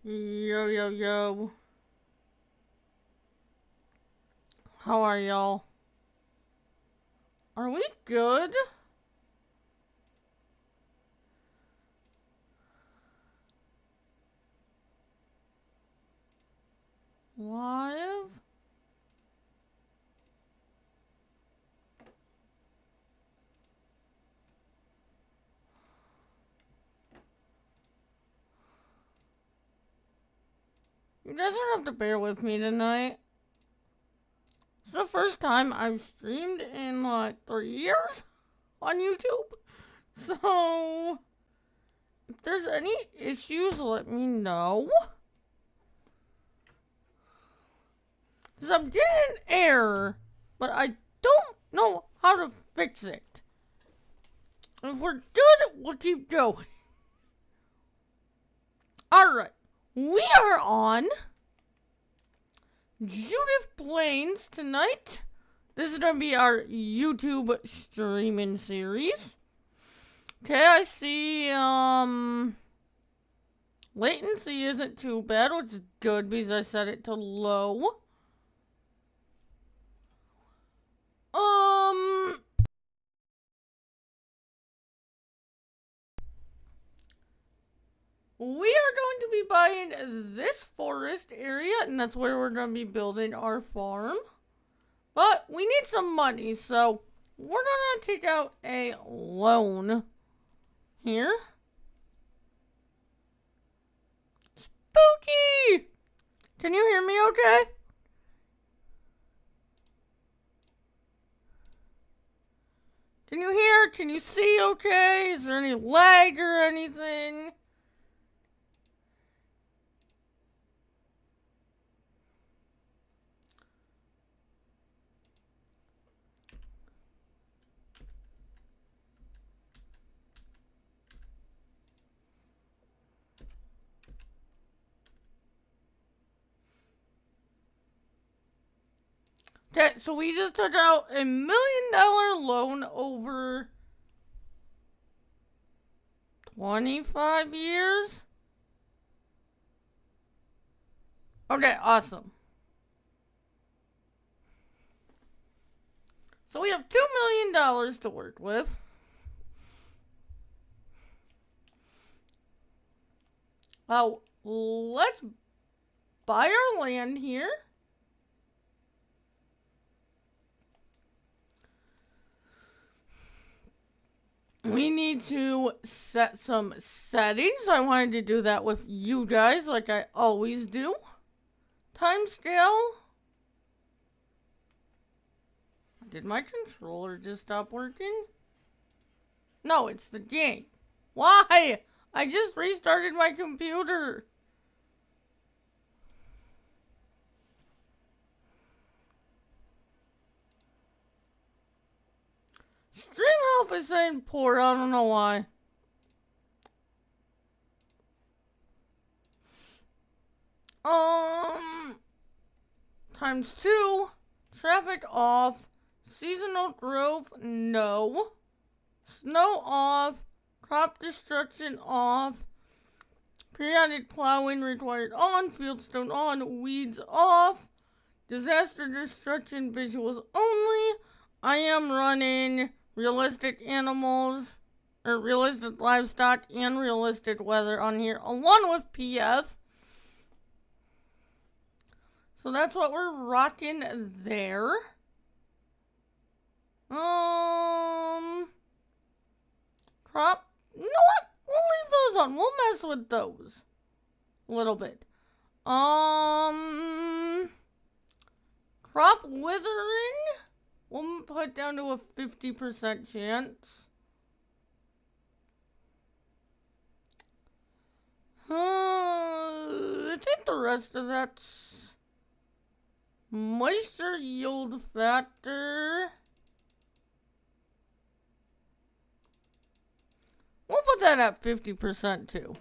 Yo, yo, yo. How are y'all? Are we good? Live? You guys don't have to bear with me tonight. It's the first time I've streamed in like 3 years on YouTube. So, if there's any issues, let me know. Because I'm getting an error, but I don't know how to fix it. If we're good, we'll keep going. Alright, we are on Judith Plains tonight. This is going to be our YouTube streaming series. Okay, I see, latency isn't too bad, which is good because I set it to low. We are going to be buying this forest area, and that's where we're going to be building our farm. But we need some money, so we're going to take out a loan here. Spooky! Can you hear me okay? Can you hear? Can you see okay? Is there any lag or anything? Okay, so we just took out $1 million loan over 25 years. Okay, awesome. So we have $2 million to work with. Let's buy our land here. We need to set some settings. I wanted to do that with you guys like I always do. Timescale. Did my controller just stop working? No, it's the game. Why? I just restarted my computer. Stream health is saying poor. I don't know why. ×2. Traffic off. Seasonal growth, no. Snow off. Crop destruction off. Periodic plowing required on. Fieldstone on. Weeds off. Disaster destruction visuals only. I am running realistic animals, or realistic livestock and realistic weather on here, along with PF. So that's what we're rocking there. Crop. You know what? We'll leave those on. We'll mess with those a little bit. Crop withering. We'll put down to a 50% chance. I think the rest of that's moisture yield factor. We'll put that at 50% too.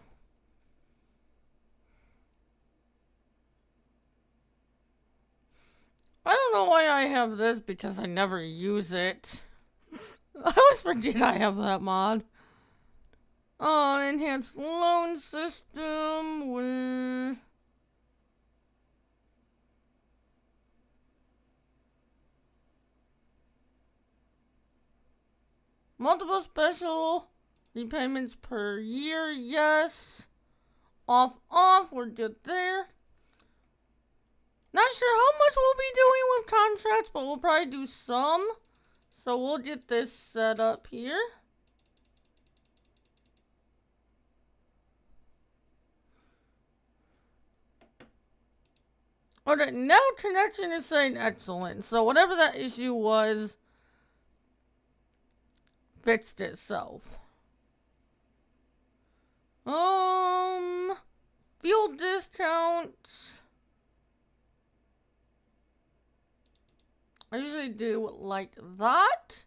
I don't know why I have this because I never use it. I always forget I have that mod. Enhanced loan system where multiple special repayments per year, yes. Off, we're good there. Not sure how much we'll be doing with contracts, but we'll probably do some. So we'll get this set up here. Okay, now connection is saying excellent. So whatever that issue was, fixed itself. Fuel discounts. I usually do like that.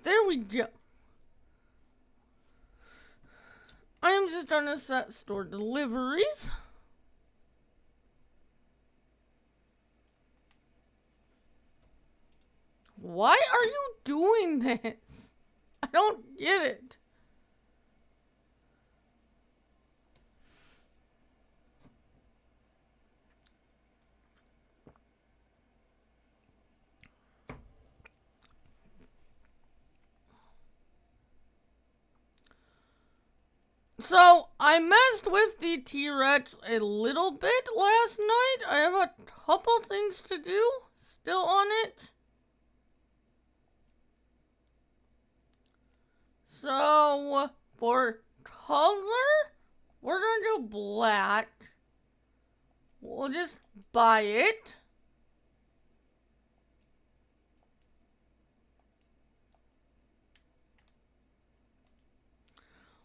There we go. I am just gonna set store deliveries. Why are you doing this? I don't get it. So, I messed with the T-Rex a little bit last night. I have a couple things to do still on it. So, for color, we're gonna do black. We'll just buy it.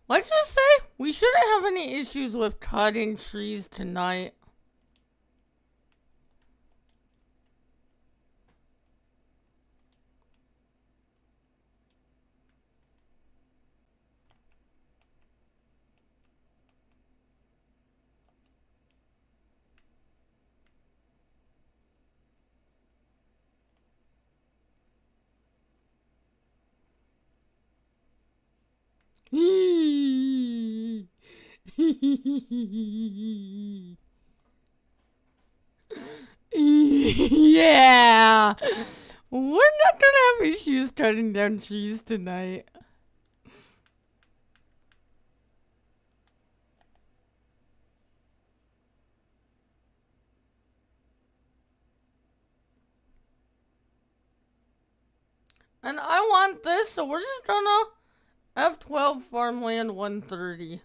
Let's just say we shouldn't have any issues with cutting trees tonight. Yeah. We're not gonna have issues cutting down trees tonight. And I want this, so we're just gonna F12 farmland 130.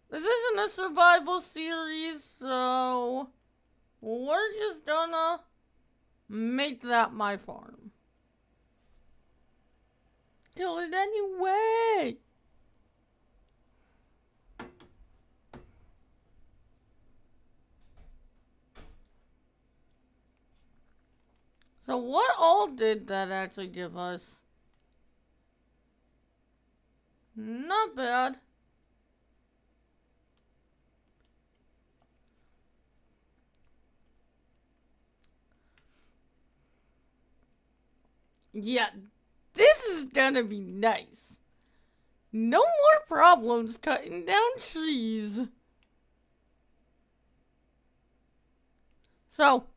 This isn't a survival series, so we're just gonna make that my farm. Kill it anyway. So what all did that actually give us? Not bad. Yeah, this is gonna be nice. No more problems cutting down trees. So,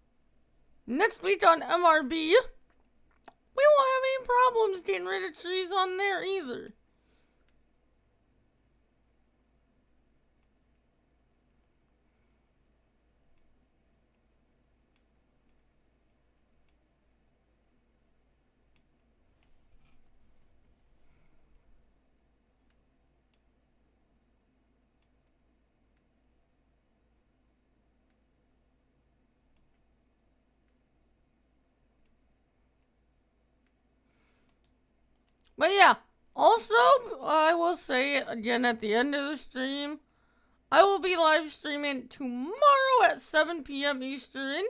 next week on MRB, we won't have any problems getting rid of trees on there either. But yeah, also, I will say it again at the end of the stream, I will be live streaming tomorrow at 7 p.m. Eastern.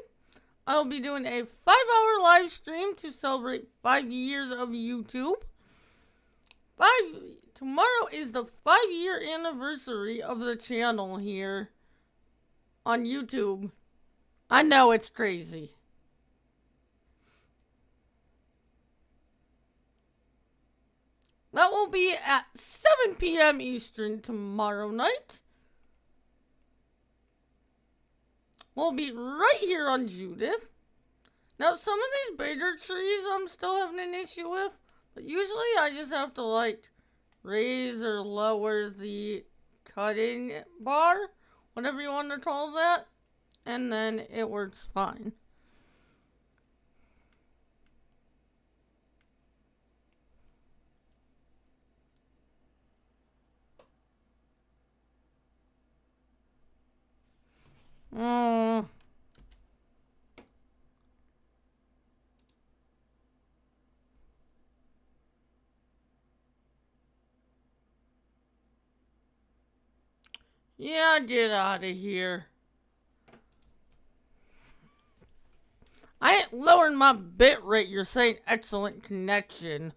I will be doing a 5-hour live stream to celebrate 5 years of YouTube. Tomorrow is the 5-year anniversary of the channel here on YouTube. I know it's crazy. That will be at 7 p.m. Eastern tomorrow night. We'll be right here on Judith. Now, some of these bigger trees I'm still having an issue with, but usually I just have to, like, raise or lower the cutting bar, whatever you want to call that, and then it works fine. Yeah, get out of here. I ain't lowering my bit rate. You're saying excellent connection.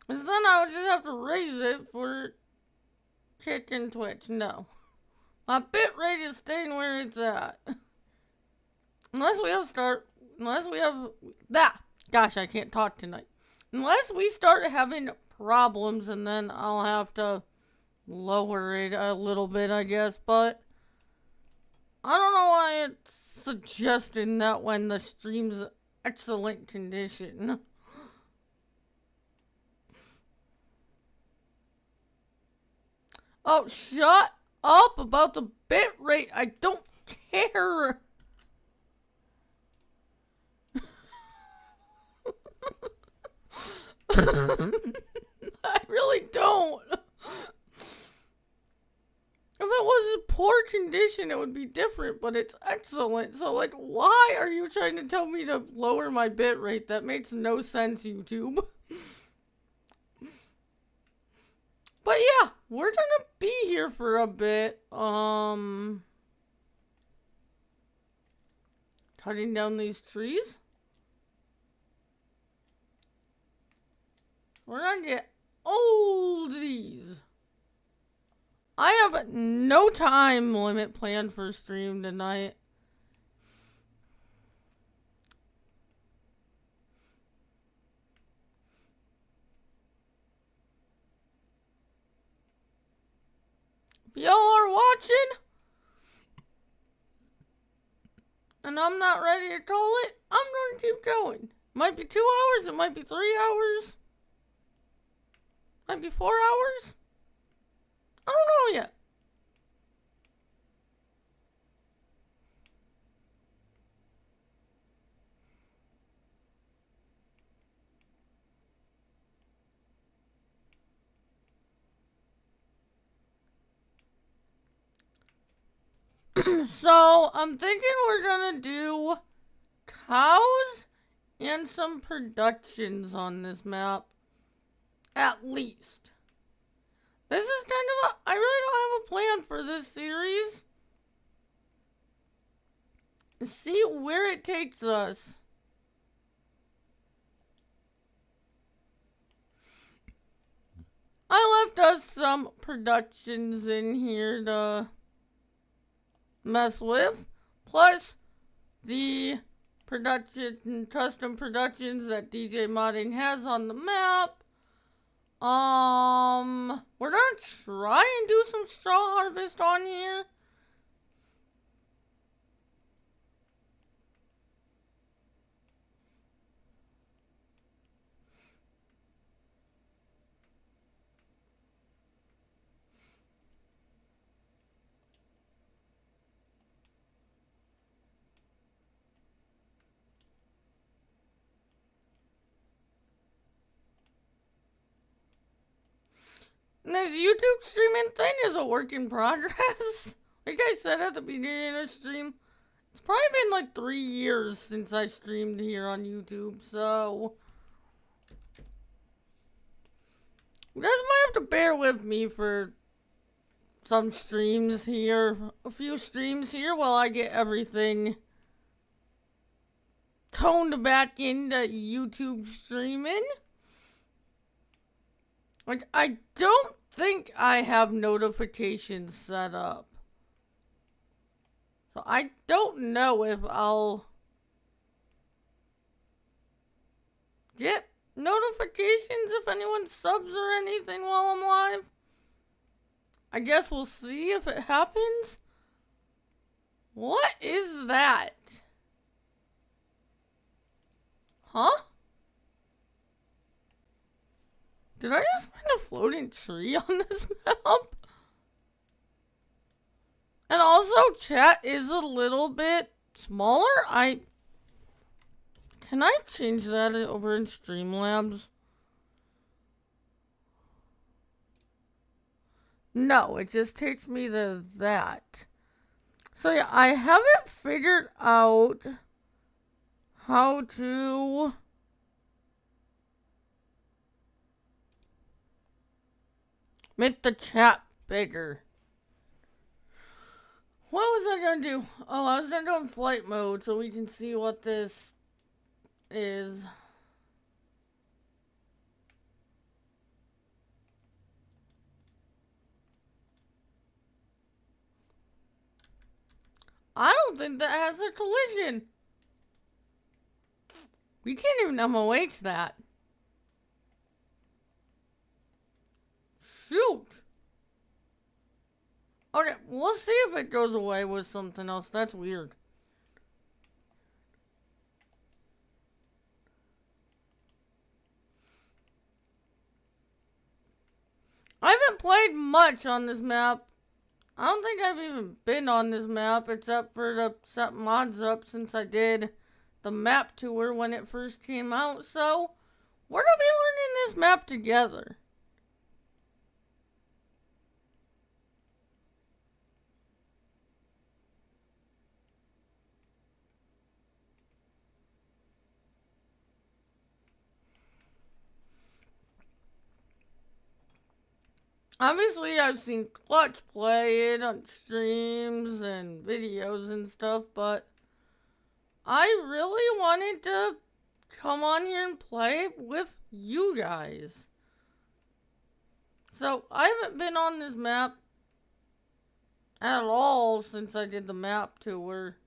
Because then I would just have to raise it for Kick and Twitch. No. My bit rate is staying where it's at. Unless we have that. Gosh, I can't talk tonight. Unless we start having problems, and then I'll have to lower it a little bit, I guess. But I don't know why it's suggesting that when the stream's excellent condition. Oh, shut up about the bit rate. I don't care. I really don't. If it was in poor condition, it would be different, but it's excellent. So, like, why are you trying to tell me to lower my bit rate? That makes no sense, YouTube. But yeah, we're gonna be here for a bit. Cutting down these trees. We're gonna get all these. I have no time limit planned for stream tonight. If y'all are watching, and I'm not ready to call it, I'm gonna keep going. Might be 2 hours, it might be 3 hours. Might be 4 hours. I don't know yet. So, I'm thinking we're gonna do cows and some productions on this map. At least. This is kind of I really don't have a plan for this series. See where it takes us. I left us some productions in here to mess with. Plus the custom productions that DJ Modding has on the map. We're gonna try and do some straw harvest on here. And this YouTube streaming thing is a work in progress. Like I said at the beginning of the stream, it's probably been like 3 years since I streamed here on YouTube, so you guys might have to bear with me for some streams here, a few streams here while I get everything toned back into YouTube streaming. Like, I don't think I have notifications set up. So I don't know if I'll get notifications if anyone subs or anything while I'm live. I guess we'll see if it happens. What is that? Huh? Did I just find a floating tree on this map? And also, chat is a little bit smaller. Can I change that over in Streamlabs? No, it just takes me to that. So yeah, I haven't figured out how to make the chat bigger. What was I gonna do? Oh, I was gonna go in flight mode so we can see what this is. I don't think that has a collision. We can't even MOH that. Shoot. Okay, we'll see if it goes away with something else. That's weird. I haven't played much on this map. I don't think I've even been on this map except for to set mods up since I did the map tour when it first came out. So, we're gonna be learning this map together. Obviously, I've seen Clutch play it on streams and videos and stuff, but I really wanted to come on here and play with you guys. So, I haven't been on this map at all since I did the map tour.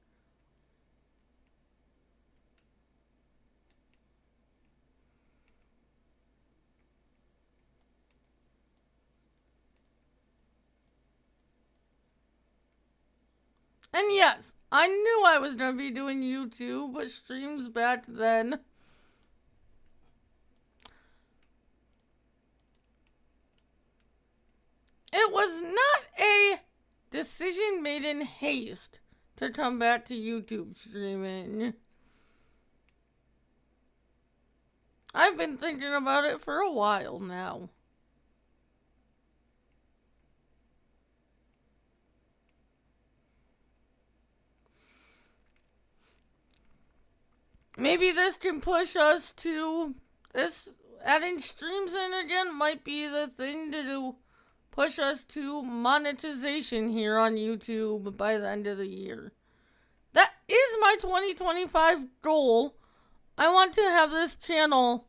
And yes, I knew I was going to be doing YouTube, but streams back then. It was not a decision made in haste to come back to YouTube streaming. I've been thinking about it for a while now. Maybe this can push us to this. Adding streams in again might be the thing to do. Push us to monetization here on YouTube by the end of the year. That is my 2025 goal. I want to have this channel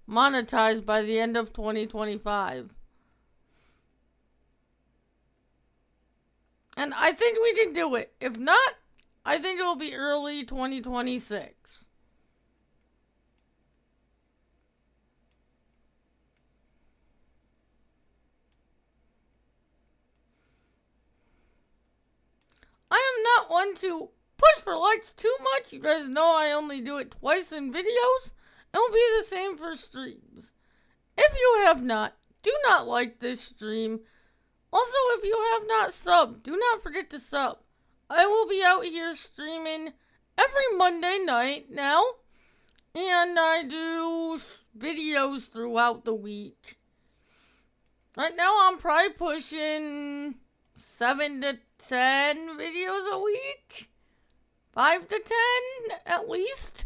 monetized by the end of 2025. And I think we can do it. If not, I think it will be early 2026. I am not one to push for likes too much. You guys know I only do it twice in videos. It'll be the same for streams. If you have not, do not like this stream. Also, if you have not subbed, do not forget to sub. I will be out here streaming every Monday night now. And I do videos throughout the week. Right now I'm probably pushing 7 to 10 videos a week. 5 to 10 at least.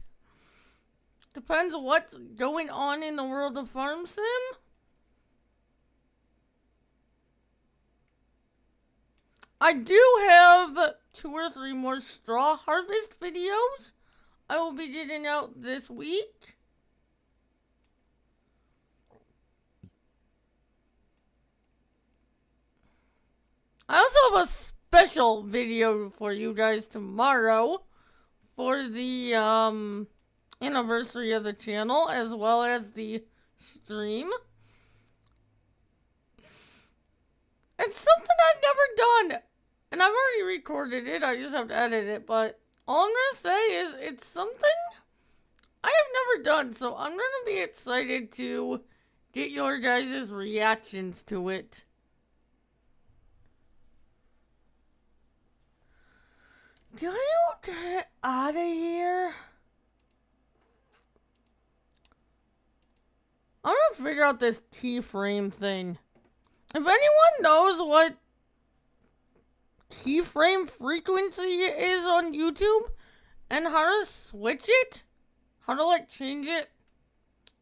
Depends on what's going on in the world of Farm Sim. I do have 2 or 3 more straw harvest videos I will be getting out this week. I also have a special video for you guys tomorrow for the anniversary of the channel, as well as the stream. It's something I've never done, and I've already recorded it. I just have to edit it, but all I'm gonna say is it's something I have never done, so I'm gonna be excited to get your guys' reactions to it. Can you get out of here? I'm gonna figure out this keyframe thing. If anyone knows what keyframe frequency is on YouTube and how to switch it, how to like change it,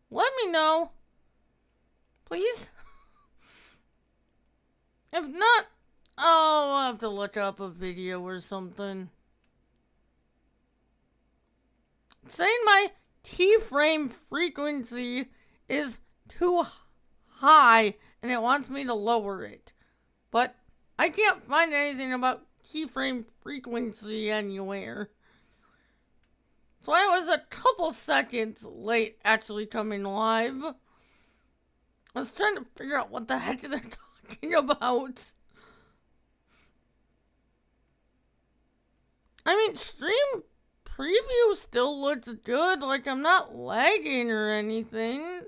let me know. Please. If not, I'll have to look up a video or something. It's saying my keyframe frequency is too high and it wants me to lower it. But I can't find anything about keyframe frequency anywhere. So I was a couple seconds late actually coming live. I was trying to figure out what the heck they're talking about. I mean, stream preview still looks good. Like, I'm not lagging or anything.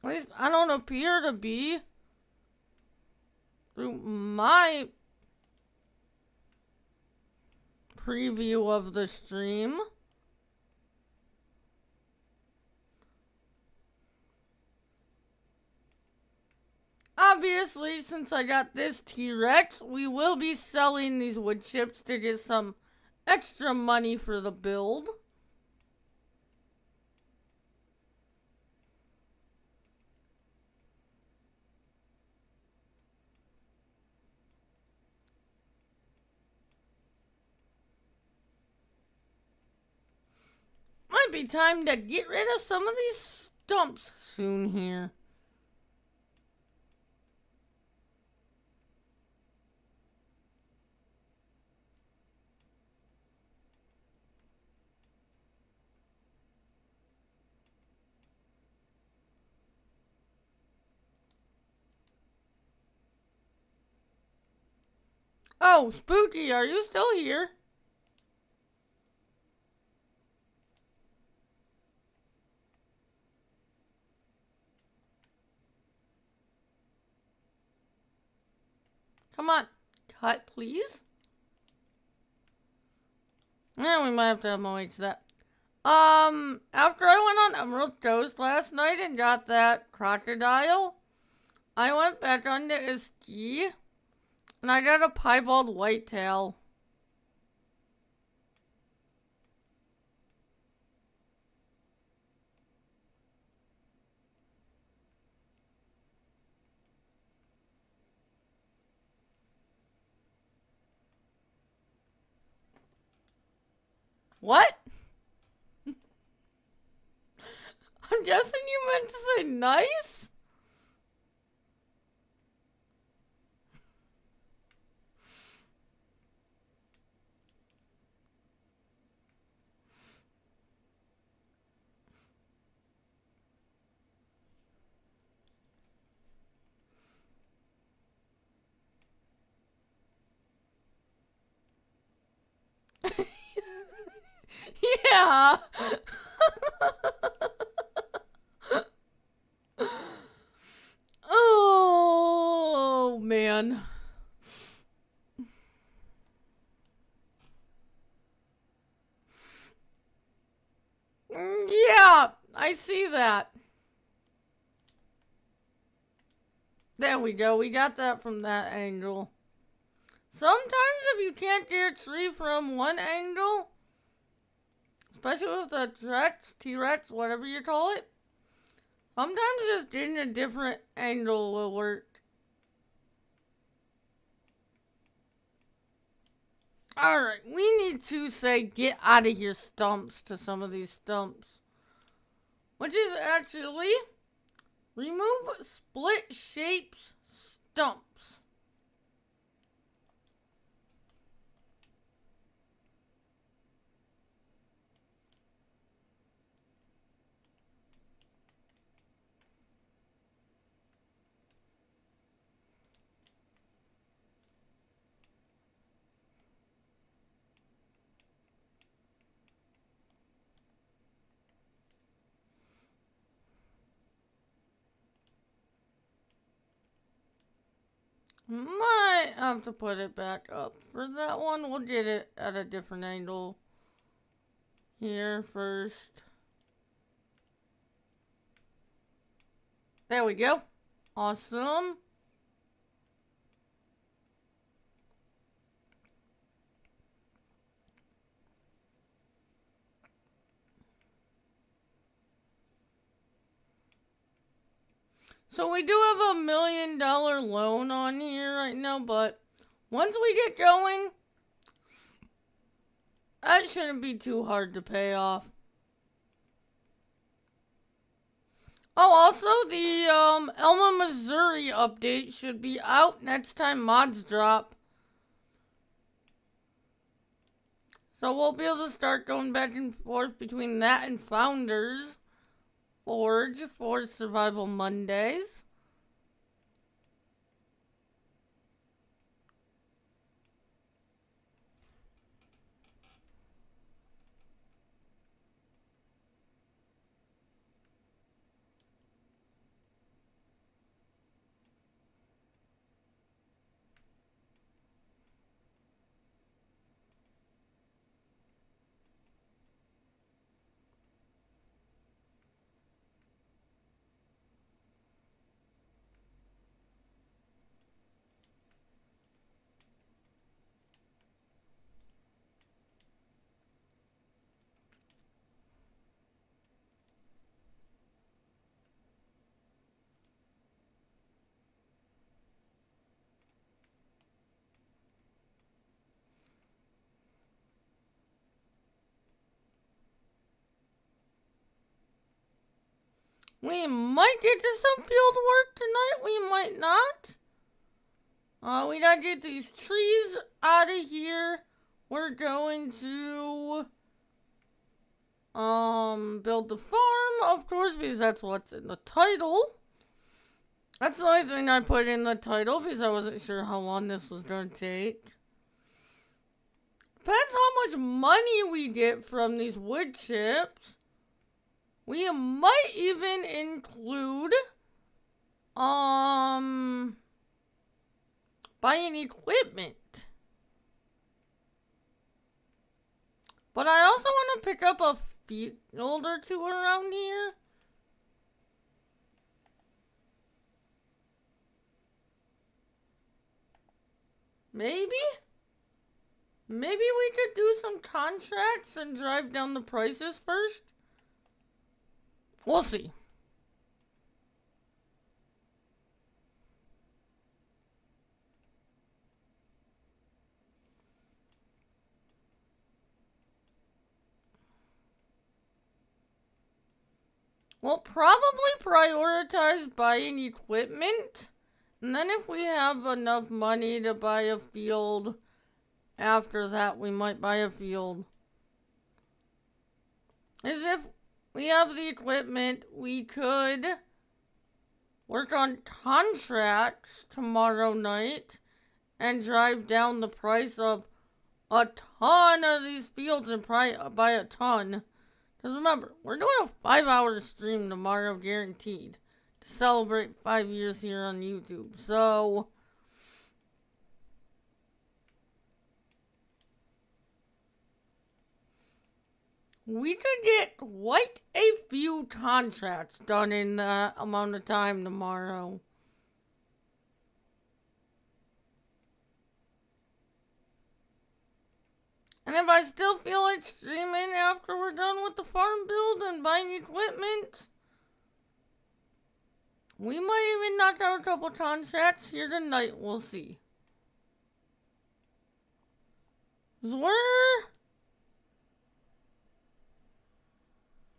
At least I don't appear to be through my preview of the stream. Obviously, since I got this T-Rex, we will be selling these wood chips to get some extra money for the build. Might be time to get rid of some of these stumps soon here. Oh, Spooky, are you still here? Come on, cut, please. Yeah, we might have to MOH that. After I went on Emerald Coast last night and got that crocodile, I went back onto a ski, and I got a piebald whitetail. What? I'm guessing you meant to say nice? Yeah. Oh, man. Yeah, I see that. There we go. We got that from that angle. Sometimes if you can't get a tree from one angle, especially with the T-Rex, whatever you call it, sometimes just getting a different angle will work. Alright, we need to say get out of here stumps to some of these stumps. Which is actually remove split shapes stumps. Might have to put it back up for that one. We'll get it at a different angle here first. There we go. Awesome. So we do have a $1 million loan on here right now, but once we get going, that shouldn't be too hard to pay off. Oh, also the Elma, Missouri update should be out next time mods drop. So we'll be able to start going back and forth between that and Founders Forge for Survival Mondays. We might get to some field work tonight. We might not. We gotta get these trees out of here. We're going to build the farm, of course, because that's what's in the title. That's the only thing I put in the title because I wasn't sure how long this was gonna take. Depends how much money we get from these wood chips. We might even include buying equipment. But I also want to pick up a field or two around here. Maybe we could do some contracts and drive down the prices first. We'll see. We'll probably prioritize buying equipment. And then if we have enough money to buy a field, after that we might buy a field. As if we have the equipment, we could work on contracts tomorrow night and drive down the price of a ton of these fields and buy a ton. Because remember, we're doing a 5-hour stream tomorrow, guaranteed, to celebrate 5 years here on YouTube. So we could get quite a few contracts done in that amount of time tomorrow. And if I still feel like streaming after we're done with the farm build and buying equipment, we might even knock out a couple contracts here tonight. We'll see. We're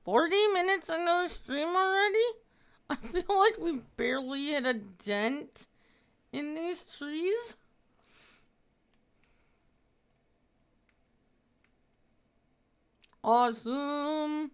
40 minutes into the stream already? I feel like we've barely hit a dent in these trees. Awesome.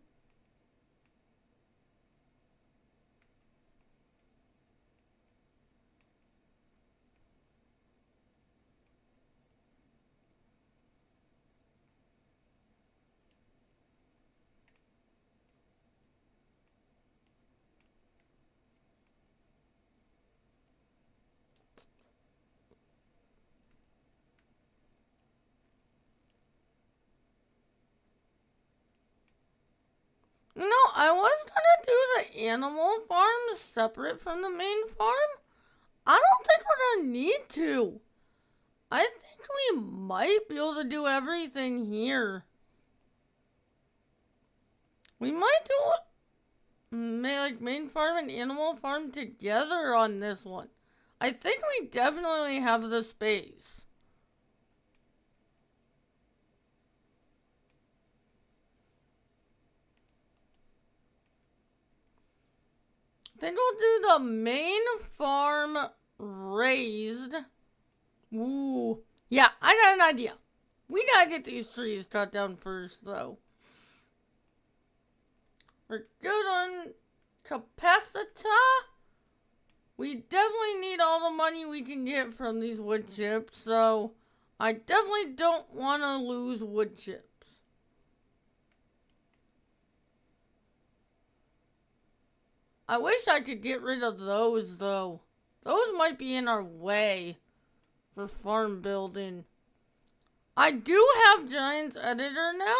No, I was gonna do the animal farm separate from the main farm. I don't think we're gonna need to. I think we might be able to do everything here. We might do like main farm and animal farm together on this one. I think we definitely have the space. I think we'll do the main farm raised. Ooh. Yeah, I got an idea. We gotta get these trees cut down first, though. We're good on capacity. We definitely need all the money we can get from these wood chips, so I definitely don't want to lose wood chips. I wish I could get rid of those, though. Those might be in our way for farm building. I do have Giant's Editor now.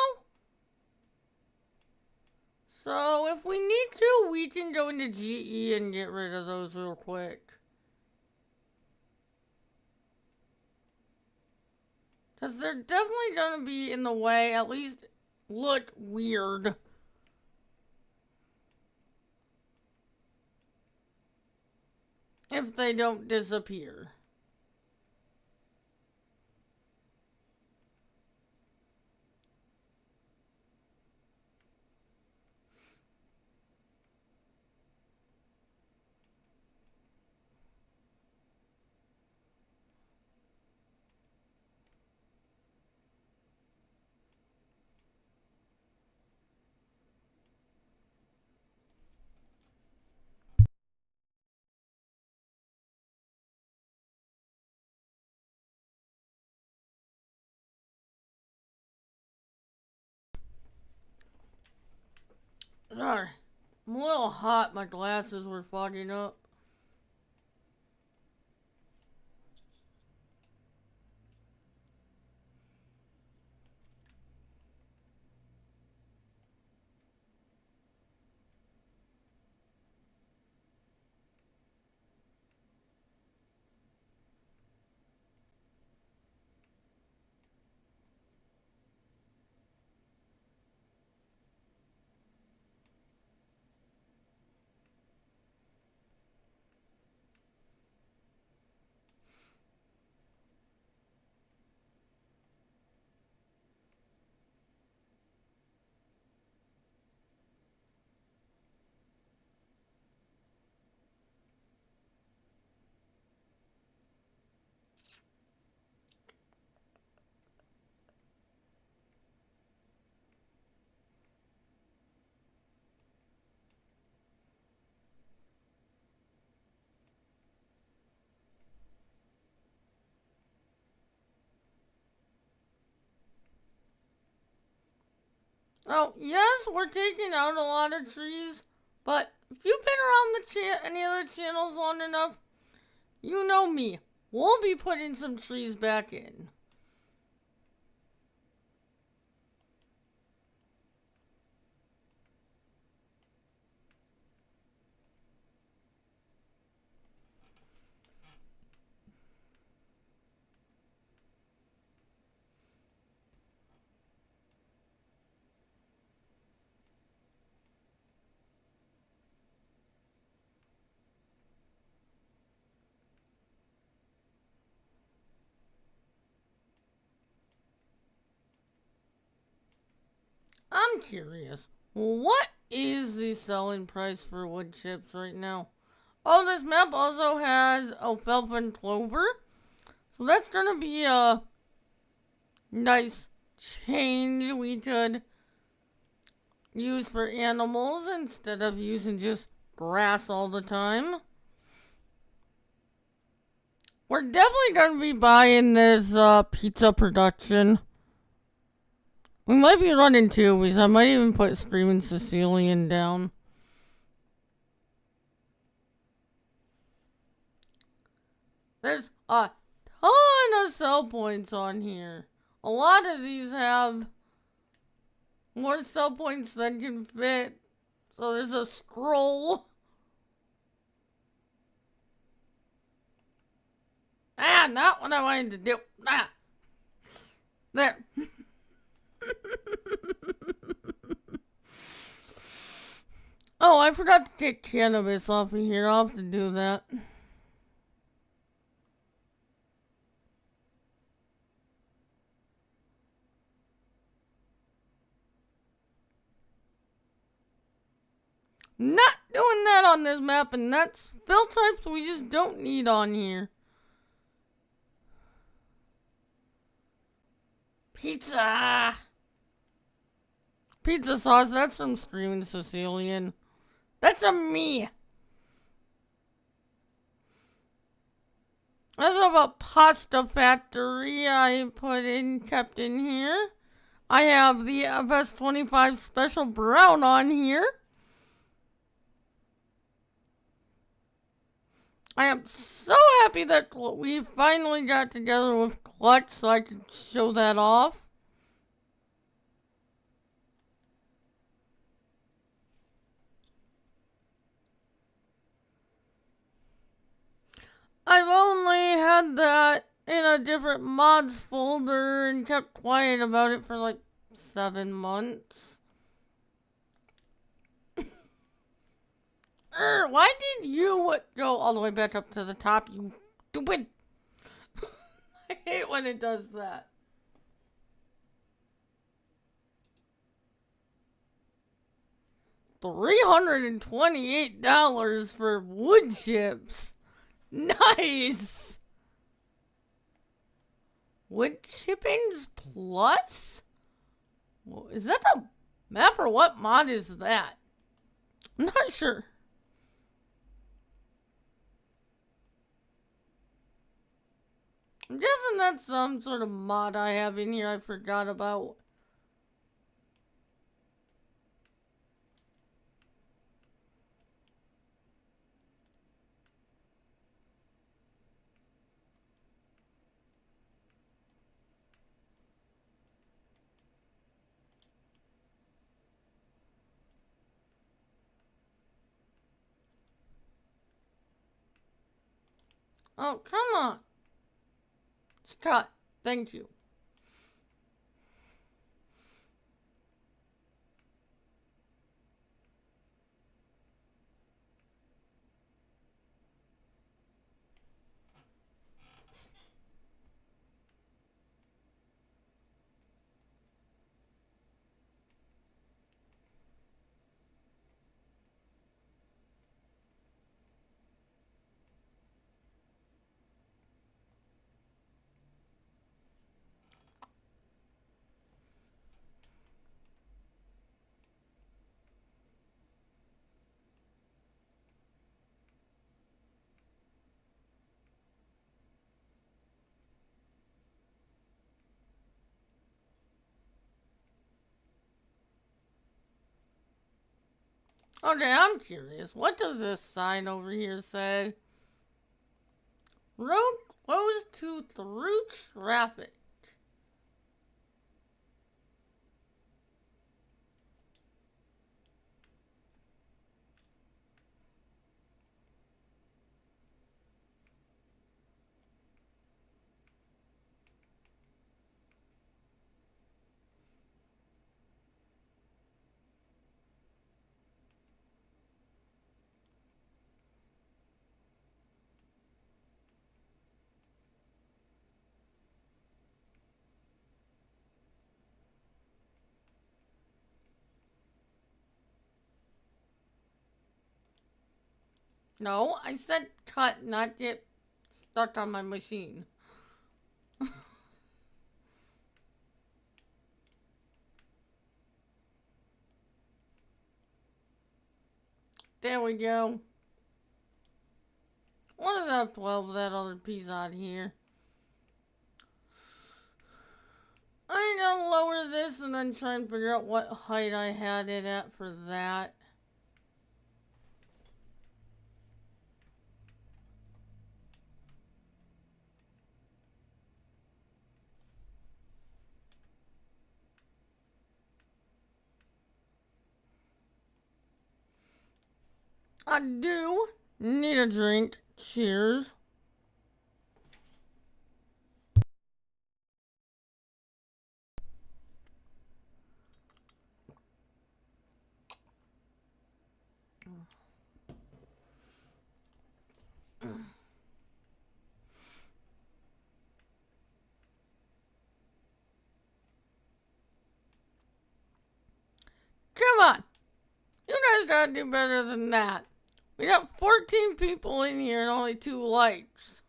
So if we need to, we can go into GE and get rid of those real quick. Because they're definitely going to be in the way, at least look weird. If they don't disappear. Sorry. I'm a little hot. My glasses were fogging up. Oh, yes, we're taking out a lot of trees. But if you've been around the any other channels long enough, you know me. We'll be putting some trees back in. I'm curious. What is the selling price for wood chips right now? Oh, this map also has alfalfa and clover. So that's gonna be a nice change we could use for animals instead of using just grass all the time. We're definitely gonna be buying this pizza production. We might be running two because I might even put Screaming Sicilian down. There's a ton of sell points on here. A lot of these have more sell points than can fit. So there's a scroll. Ah, not what I wanted to do. Ah. There. Oh, I forgot to take cannabis off of here. I'll have to do that. Not doing that on this map, and that's fill types we just don't need on here. Pizza! Pizza sauce, that's from Screaming Sicilian. That's a me. As of a pasta factory I kept in here. I have the FS25 special brown on here. I am so happy that we finally got together with Clutch so I could show that off. I've only had that in a different mods folder and kept quiet about it for like 7 months. Why did you go all the way back up to the top, you stupid? I hate when it does that. $328 for wood chips. Nice. Wood chippings plus? Is that the map or what mod is that? I'm not sure. I'm guessing that's some sort of mod I have in here I forgot about. Oh, come on. Scott, thank you. Okay, I'm curious. What does this sign over here say? Road closed to through traffic. No, I said cut, not get stuck on my machine. There we go. What is F12, that other piece on here? I'm gonna lower this and then try and figure out what height I had it at for that. I do need a drink. Cheers. Come on. You guys gotta do better than that. We got 14 people in here and only 2 likes.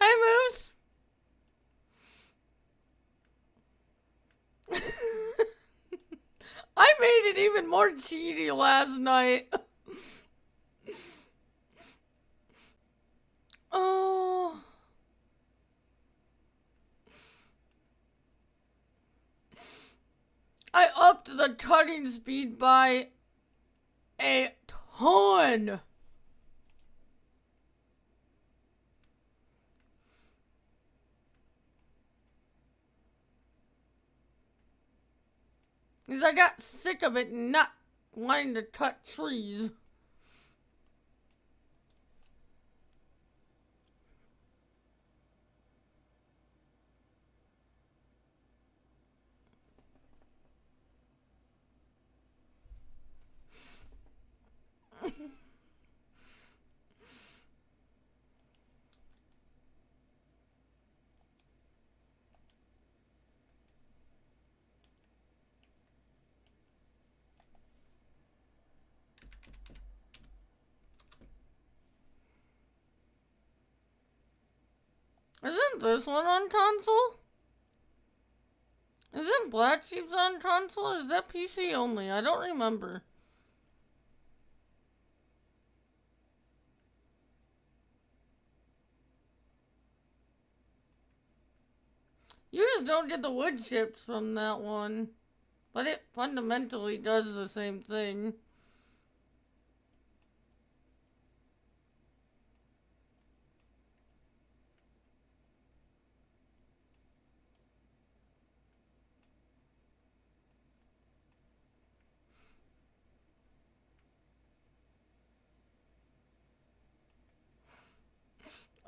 Hey, Moose. I made it even more cheesy last night. Oh. I upped the cutting speed by a ton. Because I got sick of it not wanting to cut trees. Isn't this one on console? Isn't Black Sheep's on console or is that PC only? I don't remember. You just don't get the wood chips from that one. But it fundamentally does the same thing.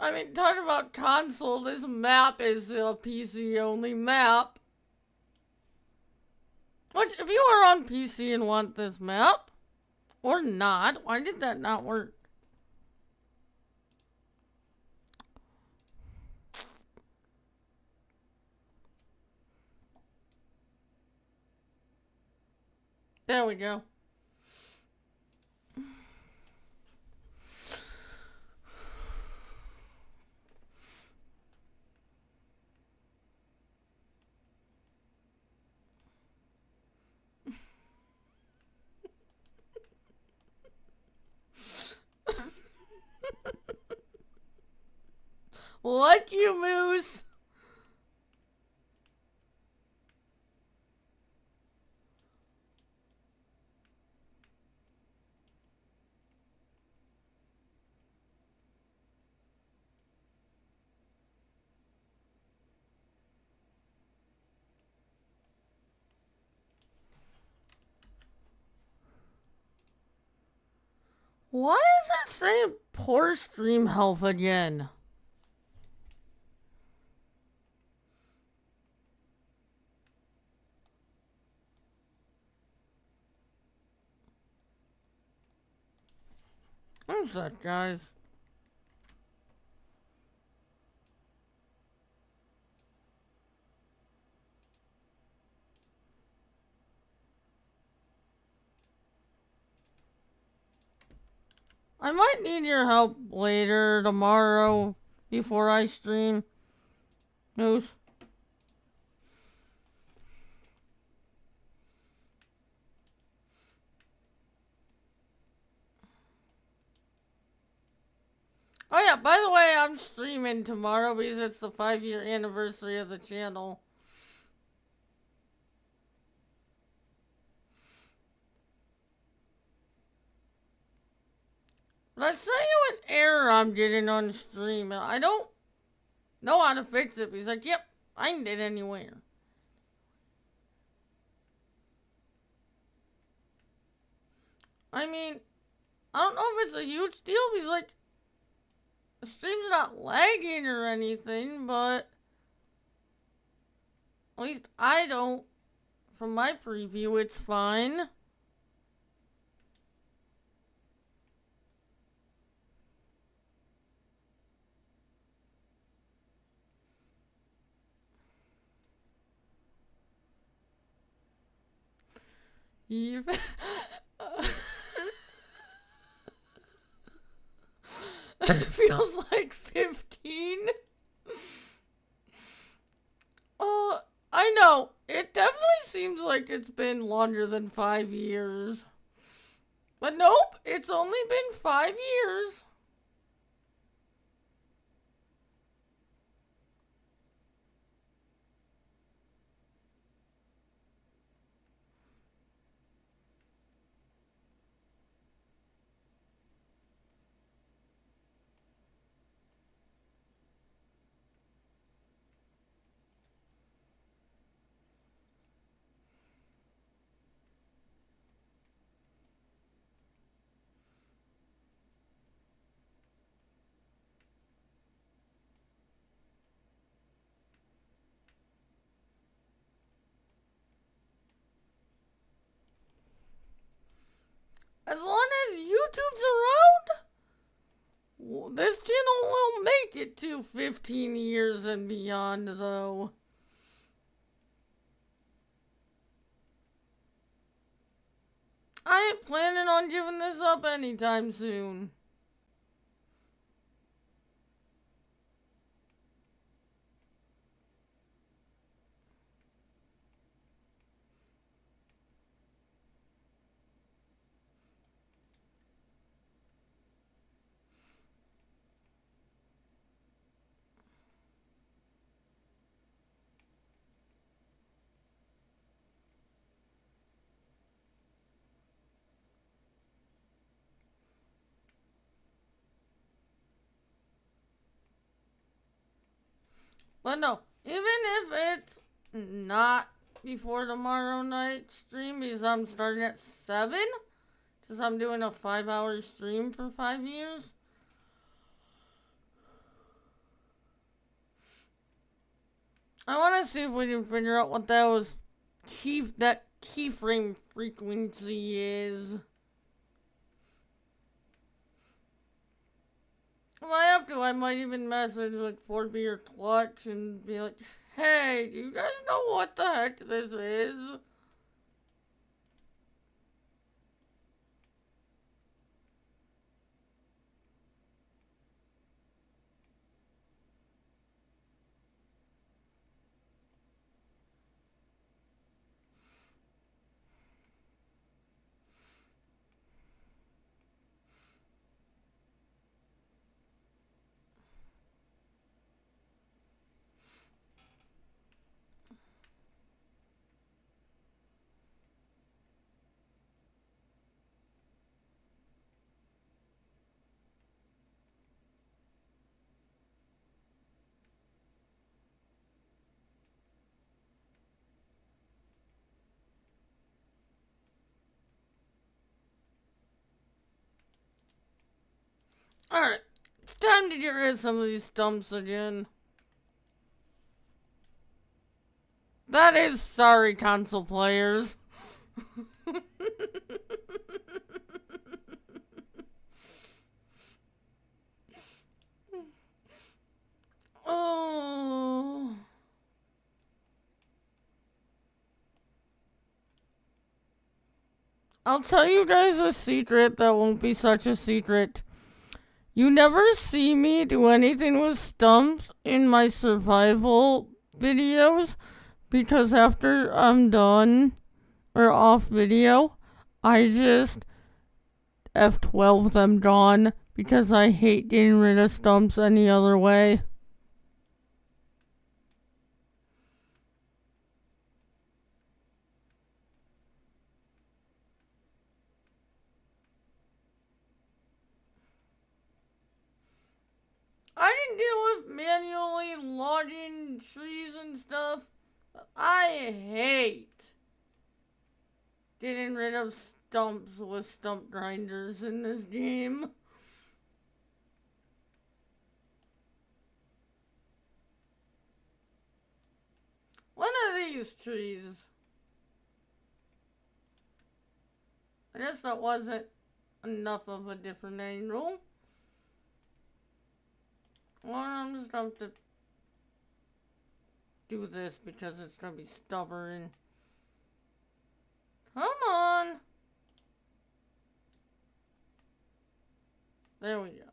I mean, talking about console, this map is a PC only map. Which, if you are on PC and want this map, or not, why did that not work? There we go. Like you, Moose. Why is it saying poor stream health again? What's that, guys? I might need your help later tomorrow before I stream. Moose. Oh yeah, by the way, I'm streaming tomorrow because it's the 5-year anniversary of the channel. But I tell you an error I'm getting on stream, and I don't know how to fix it because I can't find it anywhere. I mean, I don't know if it's a huge deal because, like, the stream's not lagging or anything, but at least I don't. From my preview, it's fine. It feels like 15. I know. It definitely seems like it's been longer than 5 years. But nope, it's only been 5 years. As long as YouTube's around, this channel will make it to 15 years and beyond, though. I ain't planning on giving this up anytime soon. But no, even if it's not before tomorrow night stream, because I'm starting at 7, because I'm doing a 5-hour stream for 5 years. I want to see if we can figure out what that keyframe frequency is. If I have to, I might even message like 4B or Clutch and be like, hey, do you guys know what the heck this is? Alright, it's time to get rid of some of these stumps again. That is sorry, console players. Oh. I'll tell you guys a secret that won't be such a secret. You never see me do anything with stumps in my survival videos because after I'm done or off video, I just F12 them gone because I hate getting rid of stumps any other way. I can deal with manually logging trees and stuff, but I hate getting rid of stumps with stump grinders in this game. One of these trees. I guess that wasn't enough of a different angle. Well, I'm just going to do this because it's going to be stubborn. Come on. There we go.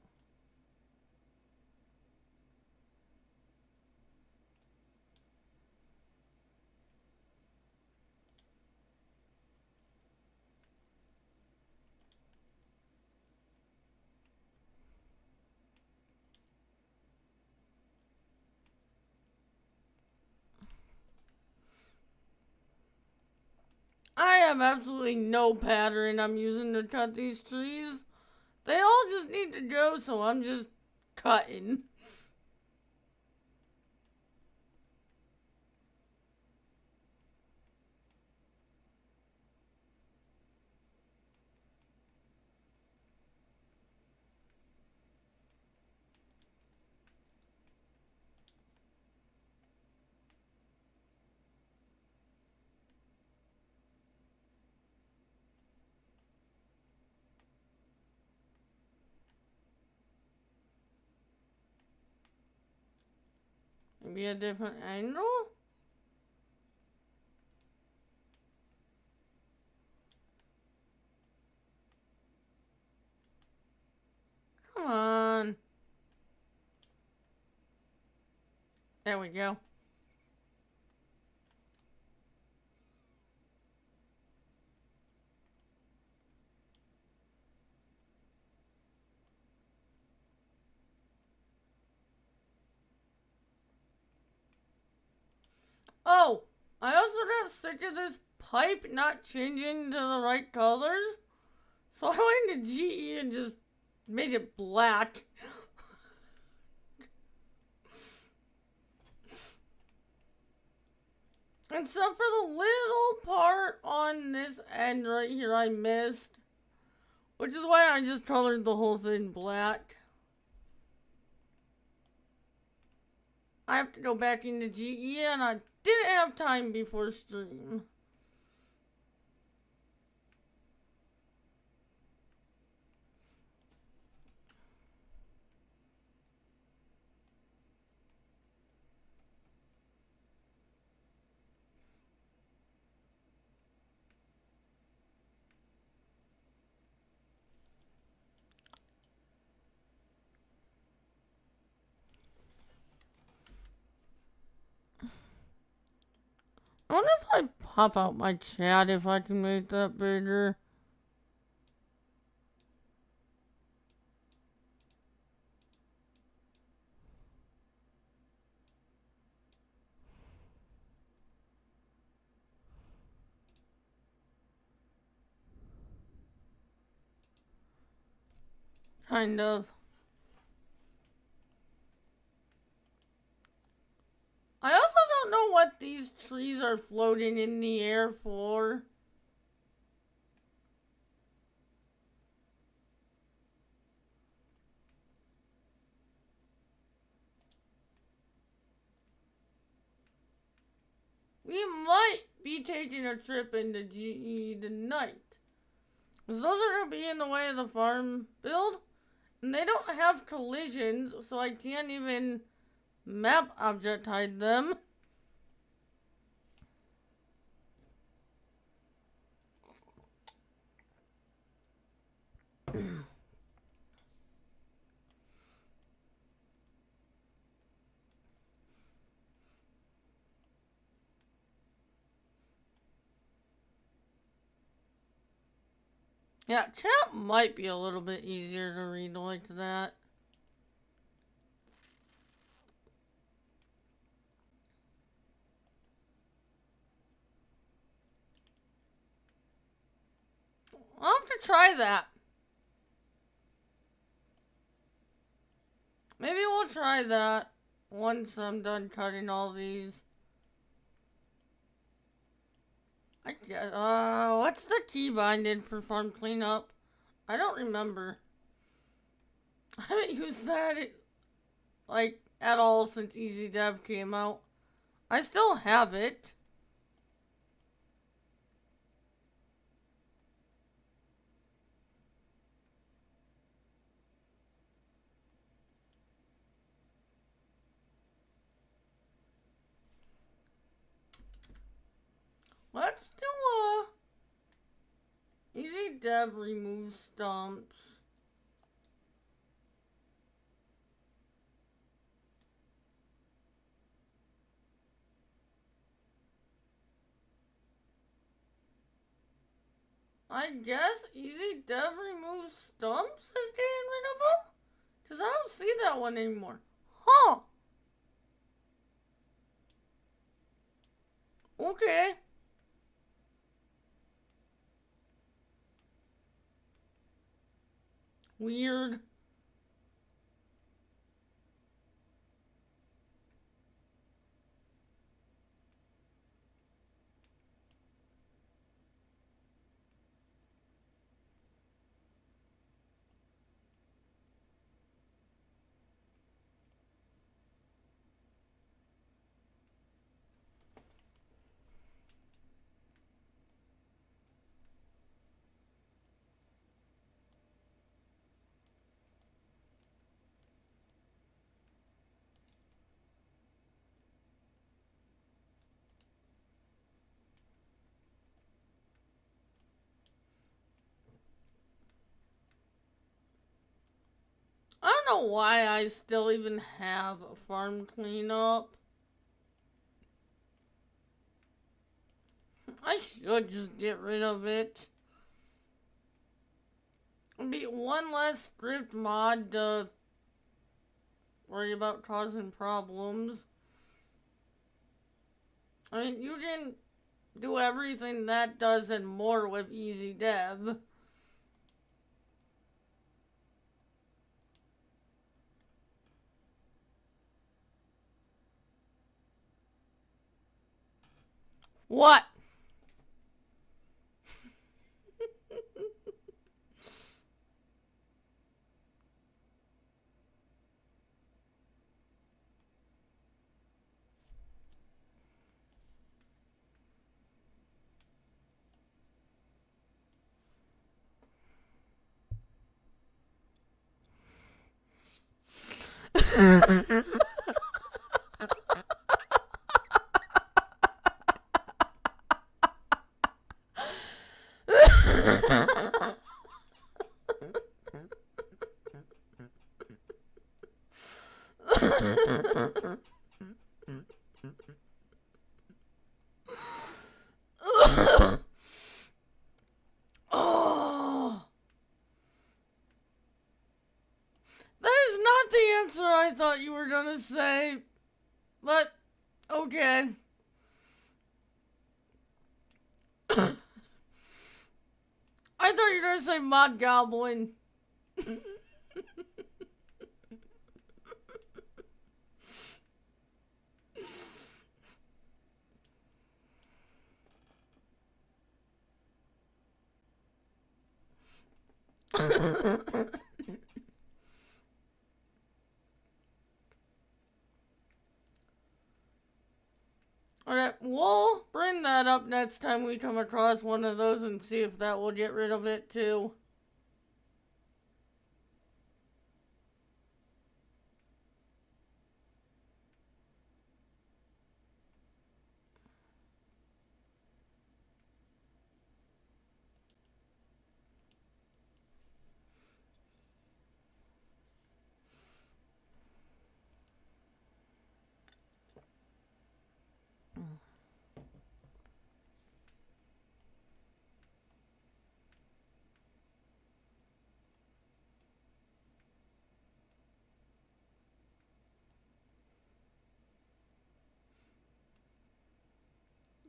I have absolutely no pattern I'm using to cut these trees. They all just need to go, so I'm just cutting. Maybe a different angle? Come on. There we go. Oh, I also got sick of this pipe not changing to the right colors. So I went to GE and just made it black. Except for the little part on this end right here I missed. Which is why I just colored the whole thing black. I have to go back into GE and I didn't have time before stream. I wonder if I pop out my chat if I can make that bigger. Kind of. I also don't know what these trees are floating in the air for. we might be taking a trip into GE tonight. Because those are going to be in the way of the farm build. And they don't have collisions, so I can't even map object hide them. Yeah, chat might be a little bit easier to read like that. I'll have to try that. Maybe we'll try that once I'm done cutting all these. I guess, what's the key binding for farm cleanup? I don't remember. I haven't used that, like, at all since Easy Dev came out. I still have it. Let's do Easy Dev remove stumps. I guess Easy Dev remove stumps is getting rid of them? Because I don't see that one anymore. Huh. Okay. Weird. I don't know why I still even have a farm cleanup. I should just get rid of it. It'd be one less script mod to worry about causing problems. I mean, you can do everything that does and more with Easy Dev. What? Oh, that is not the answer I thought you were gonna say, but okay. I thought you were gonna say Mod Goblin. Alright, We'll bring that up next time we come across one of those and see if that will get rid of it too.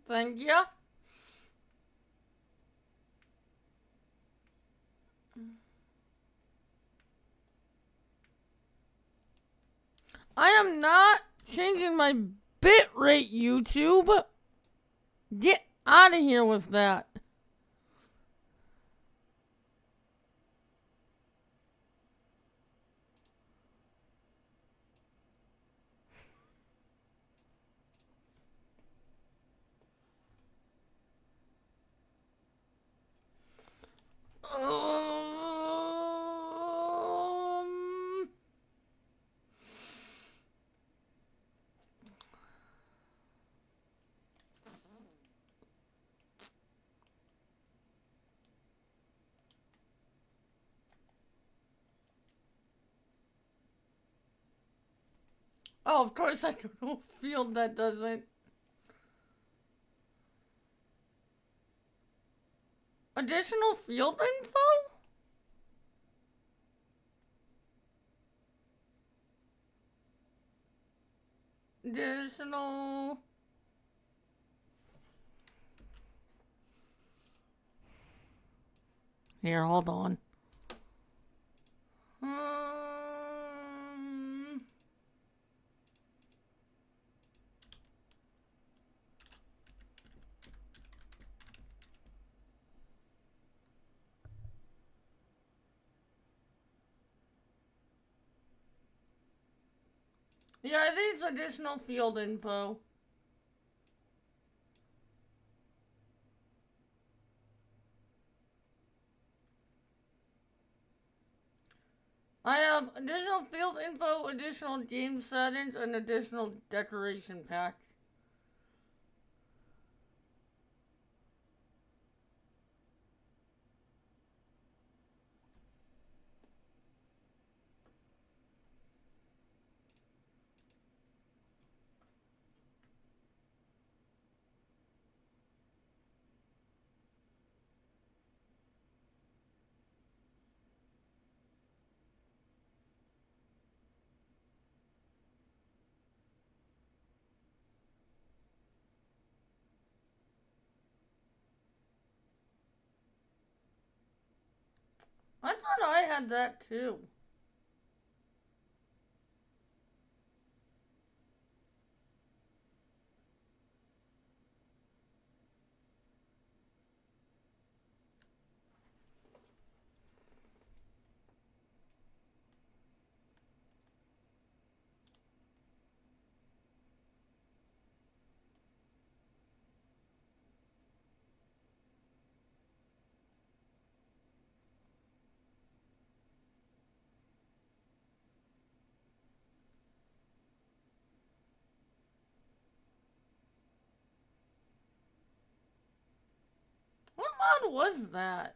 Thank you. I am not changing my bitrate, YouTube. Get out of here with that. Oh, of course I don't know field that doesn't. Additional field info? Additional... Here, hold on. Yeah, I think it's additional field info. I have additional field info, additional game settings, and additional decoration pack. I thought I had that too. What mod was that?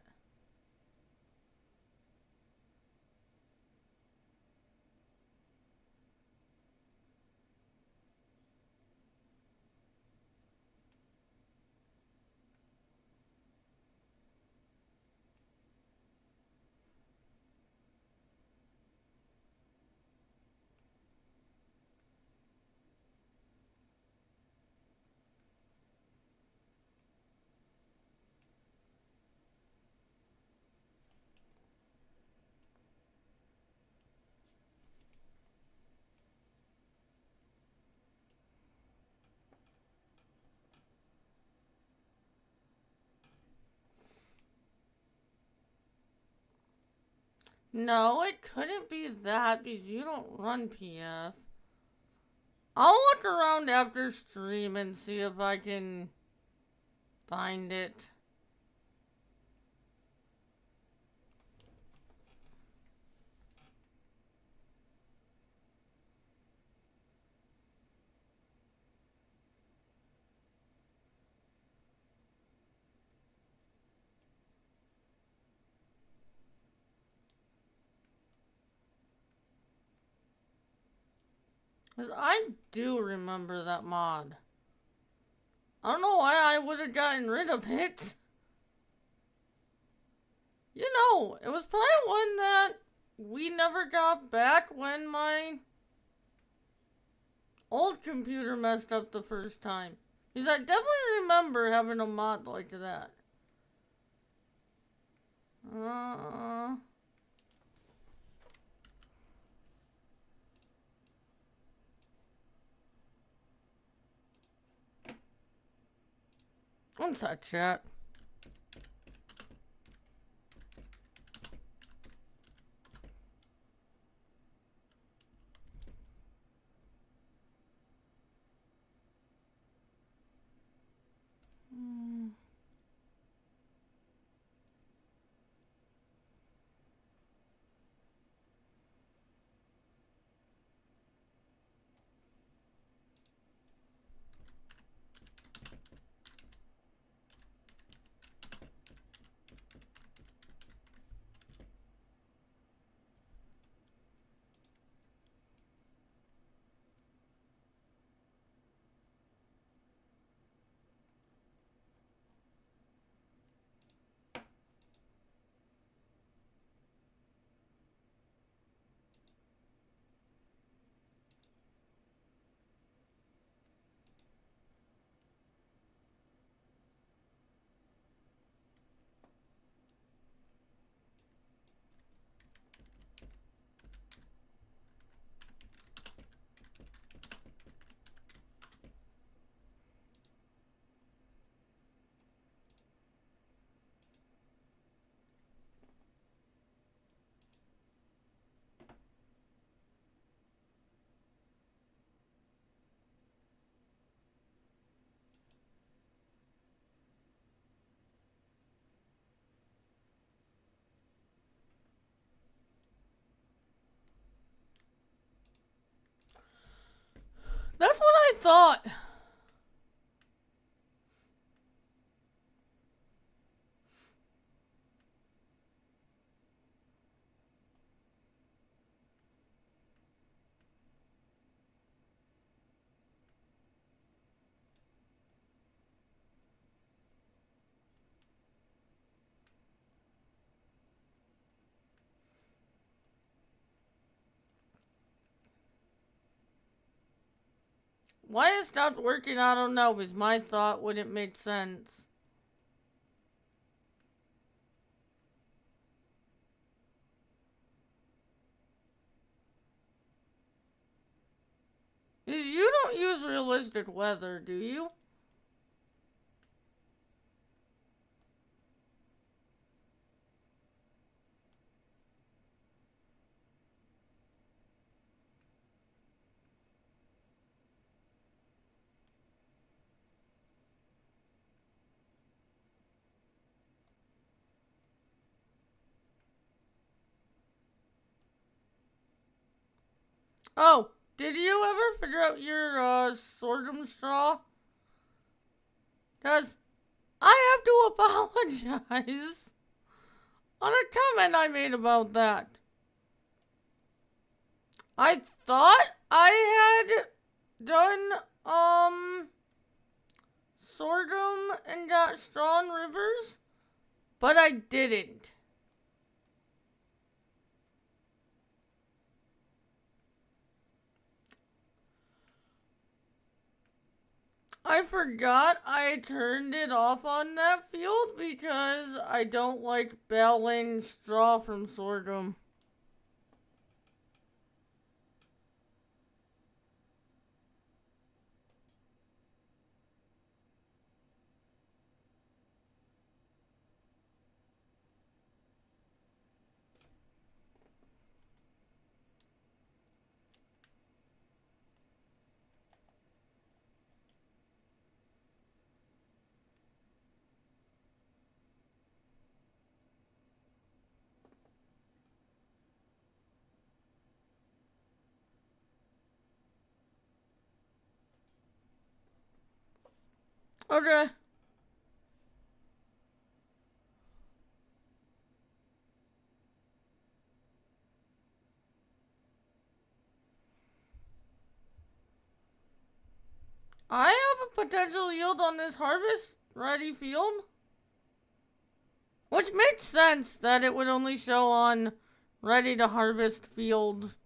No, it couldn't be that because you don't run PF. I'll look around after stream and see if I can find it. Because I do remember that mod. I don't know why I would have gotten rid of it. You know, it was probably one that we never got back when my old computer messed up the first time. Because I definitely remember having a mod like that. What's that, chat? That's what I thought. Why it stopped working, I don't know, was my thought when it made sense. You don't use realistic weather, do you? Oh, did you ever figure out your sorghum straw? Cause I have to apologize on a comment I made about that. I thought I had done sorghum and got straw in rivers, but I didn't. I forgot I turned it off on that field because I don't like baling straw from sorghum. Okay. I have a potential yield on this harvest ready field. Which makes sense that it would only show on ready to harvest fields.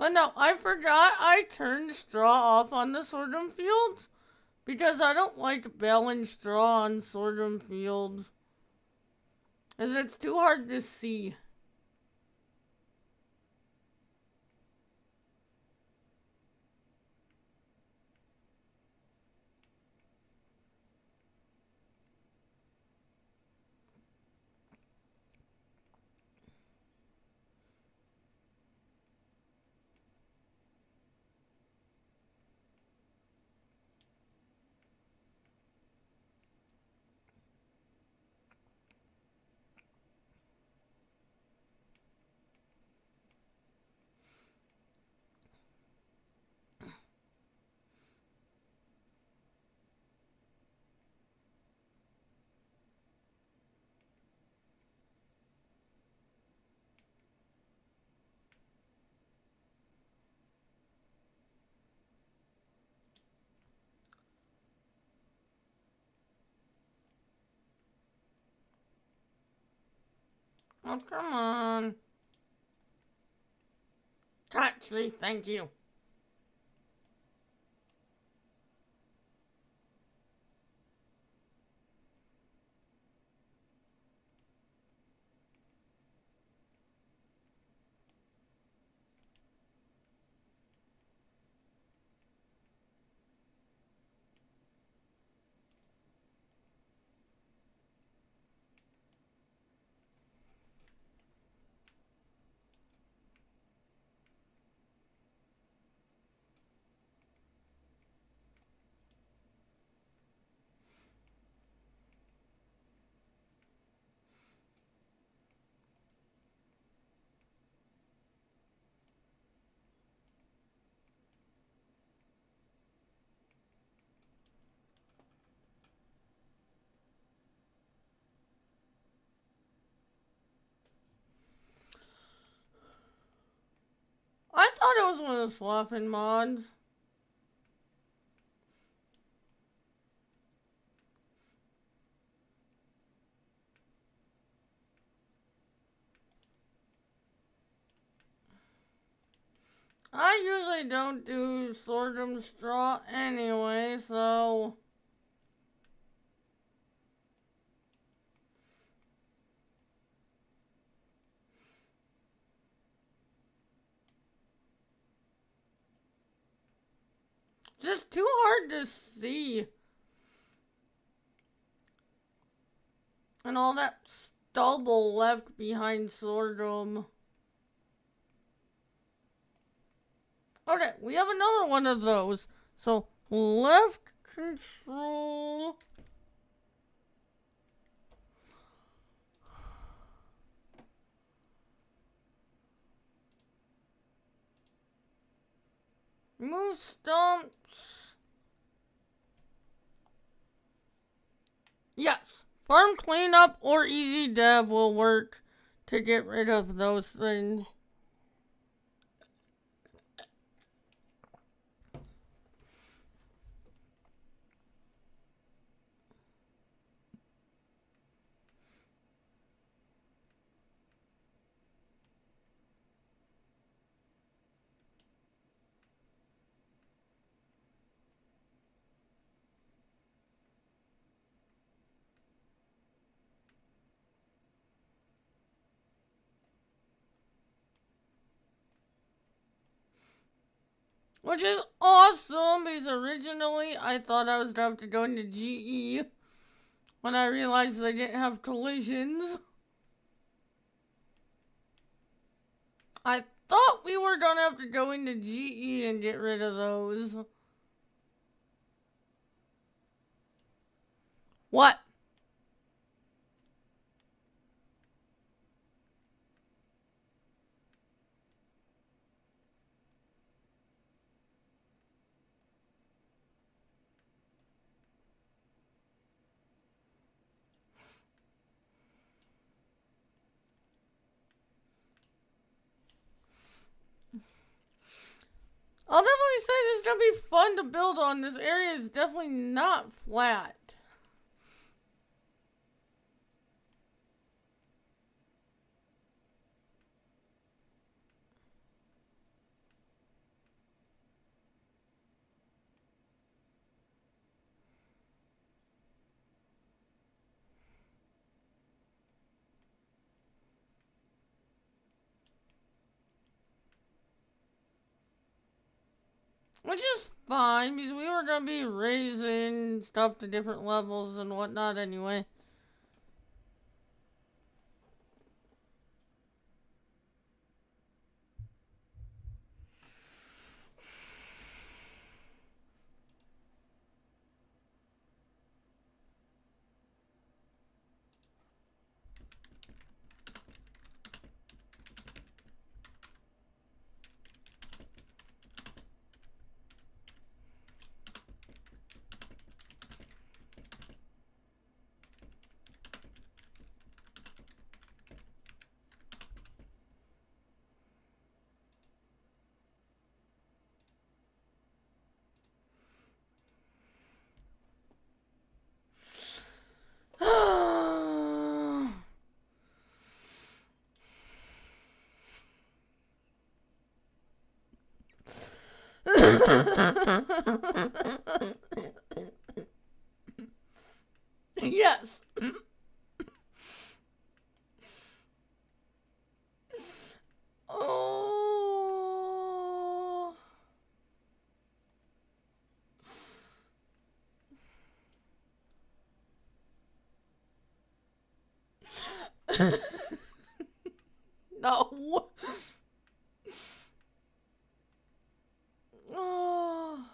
But no, I forgot I turned straw off on the sorghum fields because I don't like baling straw on sorghum fields. Because it's too hard to see. Oh, come on. Actually, thank you. I thought it was one of the swapping mods. I usually don't do sorghum straw anyway, so... Just too hard to see. And all that stubble left behind sorghum. Okay, we have another one of those. So, left control. Move stumps. Yes, farm cleanup or easy dev will work to get rid of those things. Which is awesome because originally I thought I was going to have to go into GE when I realized they didn't have collisions. I thought we were going to have to go into GE and get rid of those. What? I'll definitely say this is gonna be fun to build on. This area is definitely not flat. Which is fine, because we were gonna be raising stuff to different levels and whatnot anyway. Yes. Oh. No. Oh.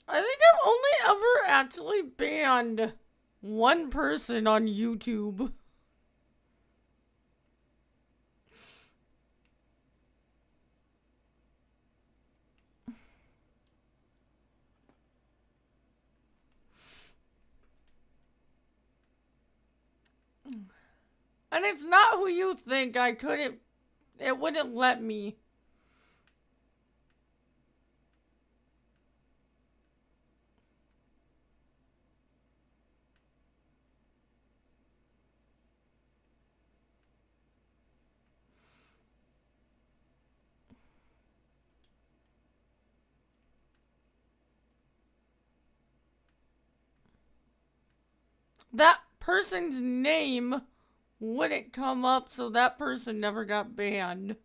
I think I've only ever actually banned one person on YouTube. And it's not who you think. It wouldn't let me. That person's name wouldn't come up, so that person never got banned.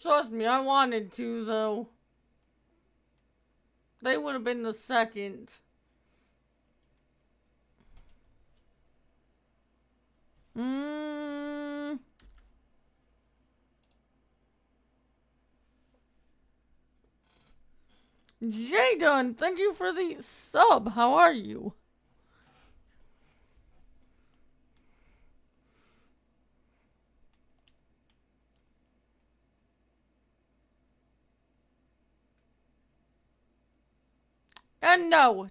Trust me, I wanted to, though. They would have been the second. Jaden, thank you for the sub. How are you? And no,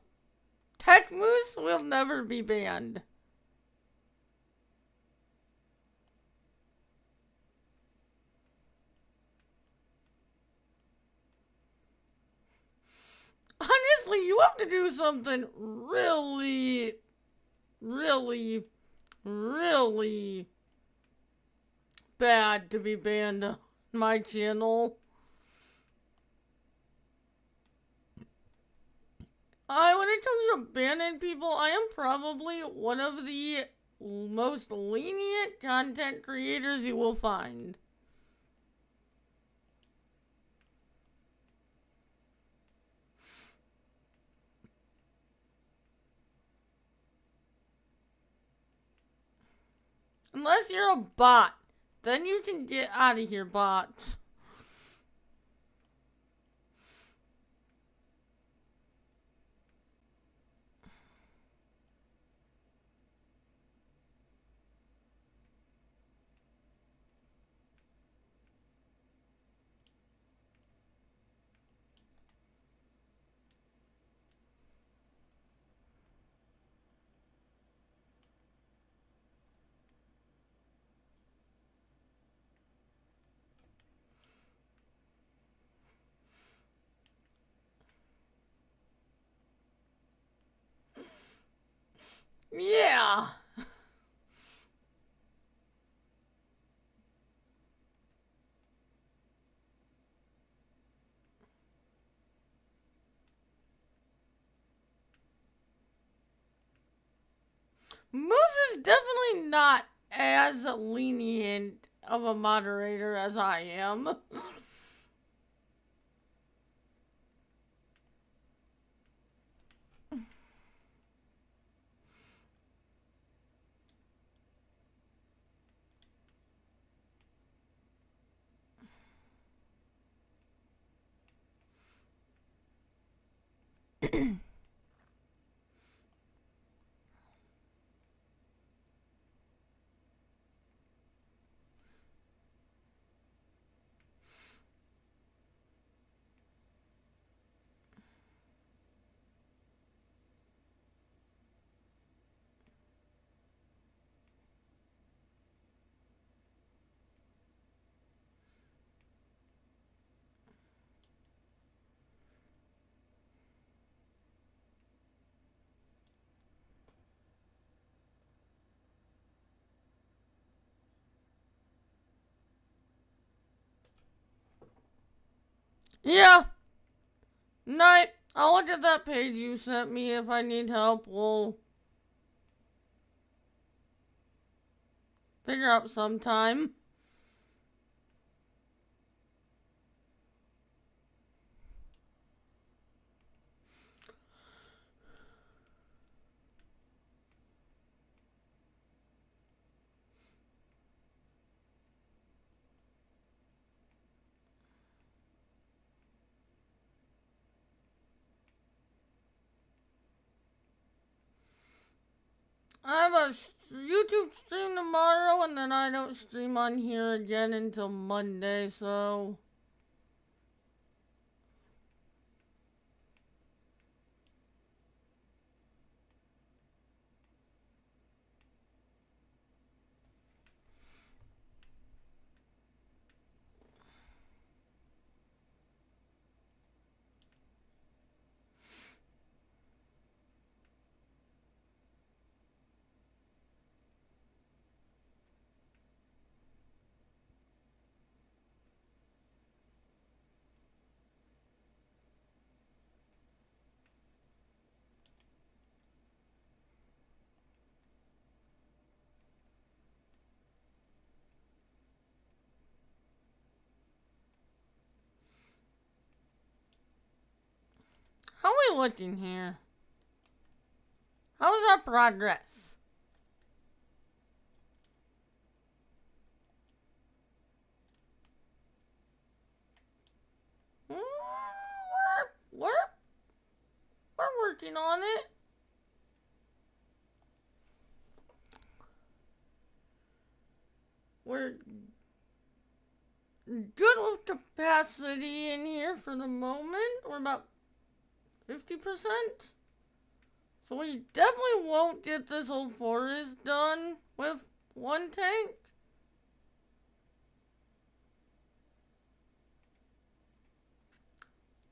Tech Moose will never be banned. Honestly, you have to do something really, really, really bad to be banned on my channel. When it comes to banning people, I am probably one of the most lenient content creators you will find. Unless you're a bot. Then you can get out of here, bots. Yeah. Moose is definitely not as lenient of a moderator as I am. Yeah. Night. I'll look at that page you sent me. If I need help, we'll figure out sometime. I have a YouTube stream tomorrow, and then I don't stream on here again until Monday, so... How are we looking here? How's our progress? We're working on it. We're good with capacity in here for the moment. We're about 50%. So we definitely won't get this whole forest done with one tank.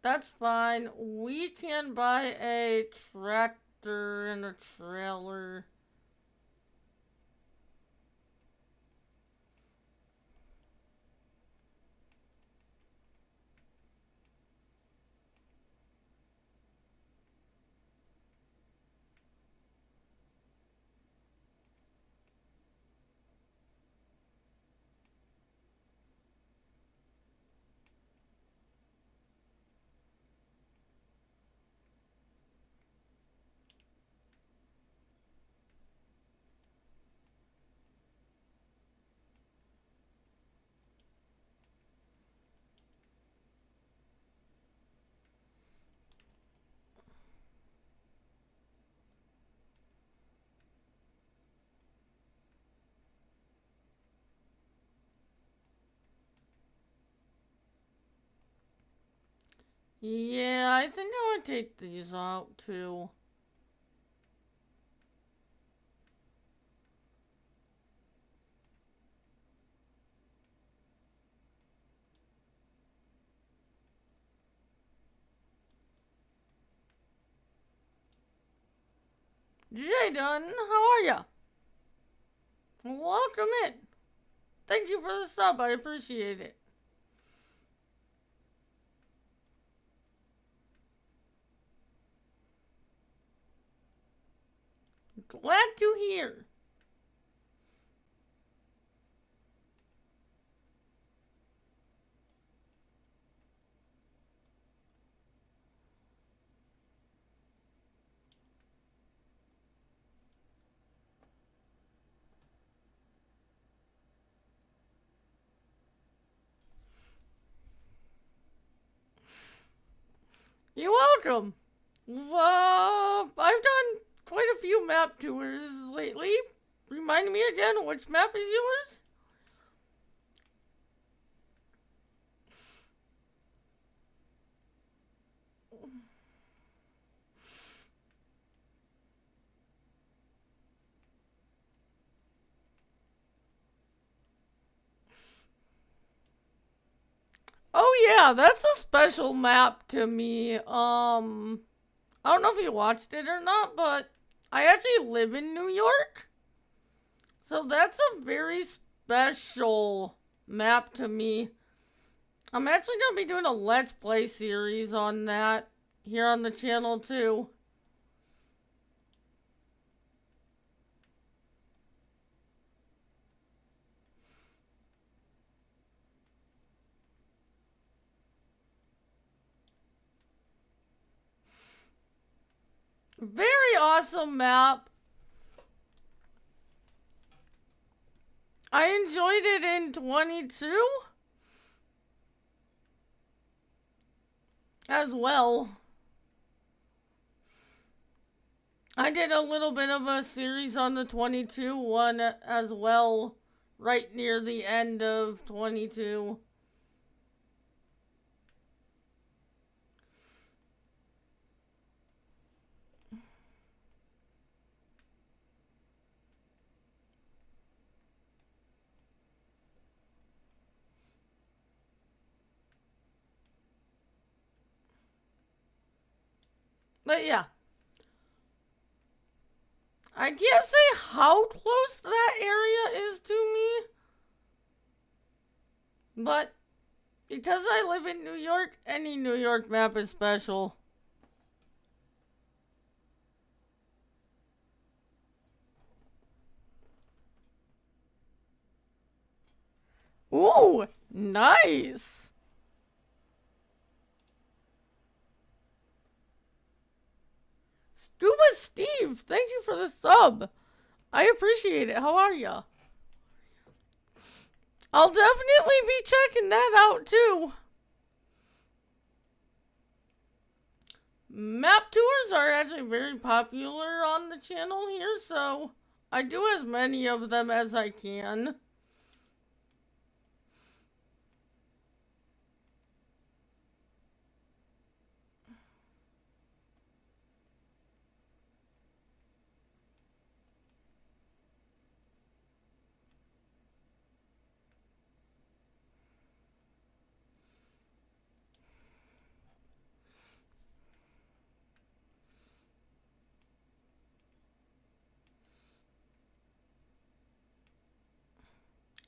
That's fine. We can buy a tractor and a trailer. Yeah, I think I would take these out too. Jaden, how are ya? Welcome in. Thank you for the sub, I appreciate it. Glad to hear. You're welcome. I've done quite a few map tours lately. Remind me again, which map is yours? Oh yeah, that's a special map to me. I don't know if you watched it or not, but I actually live in New York. So that's a very special map to me. I'm actually going to be doing a Let's Play series on that here on the channel too. Very awesome map. I enjoyed it in 22 as well. I did a little bit of a series on the 22 one as well, right near the end of 22. But yeah. I can't say how close that area is to me. But because I live in New York, any New York map is special. Ooh, nice. Scuba Steve, thank you for the sub. I appreciate it. How are ya? I'll definitely be checking that out too. Map tours are actually very popular on the channel here, so I do as many of them as I can.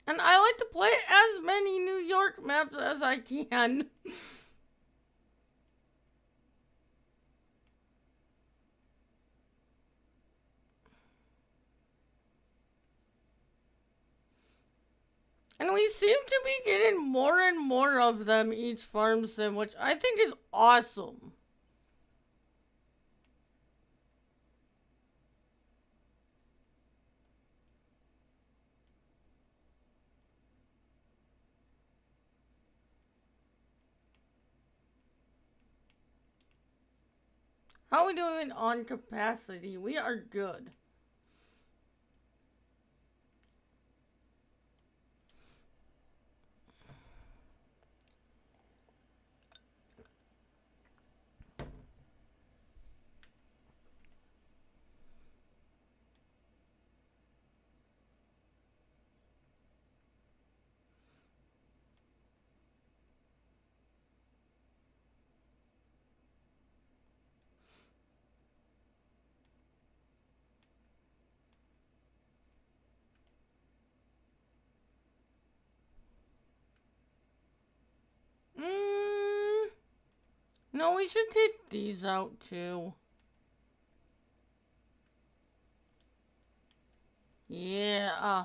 And I like to play as many New York maps as I can. And we seem to be getting more and more of them each farm sim, which I think is awesome. How are we doing on capacity? We are good. No, we should take these out too. Yeah.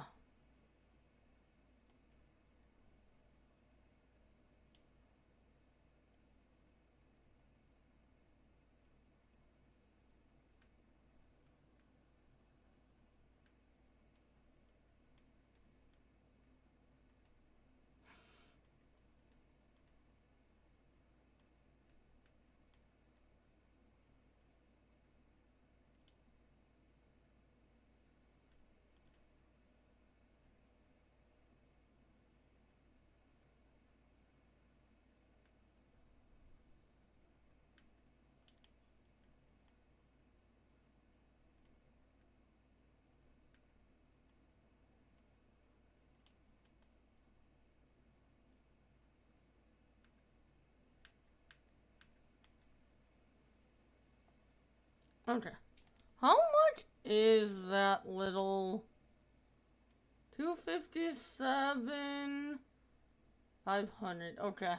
Okay. How much is that little 257 500? Okay.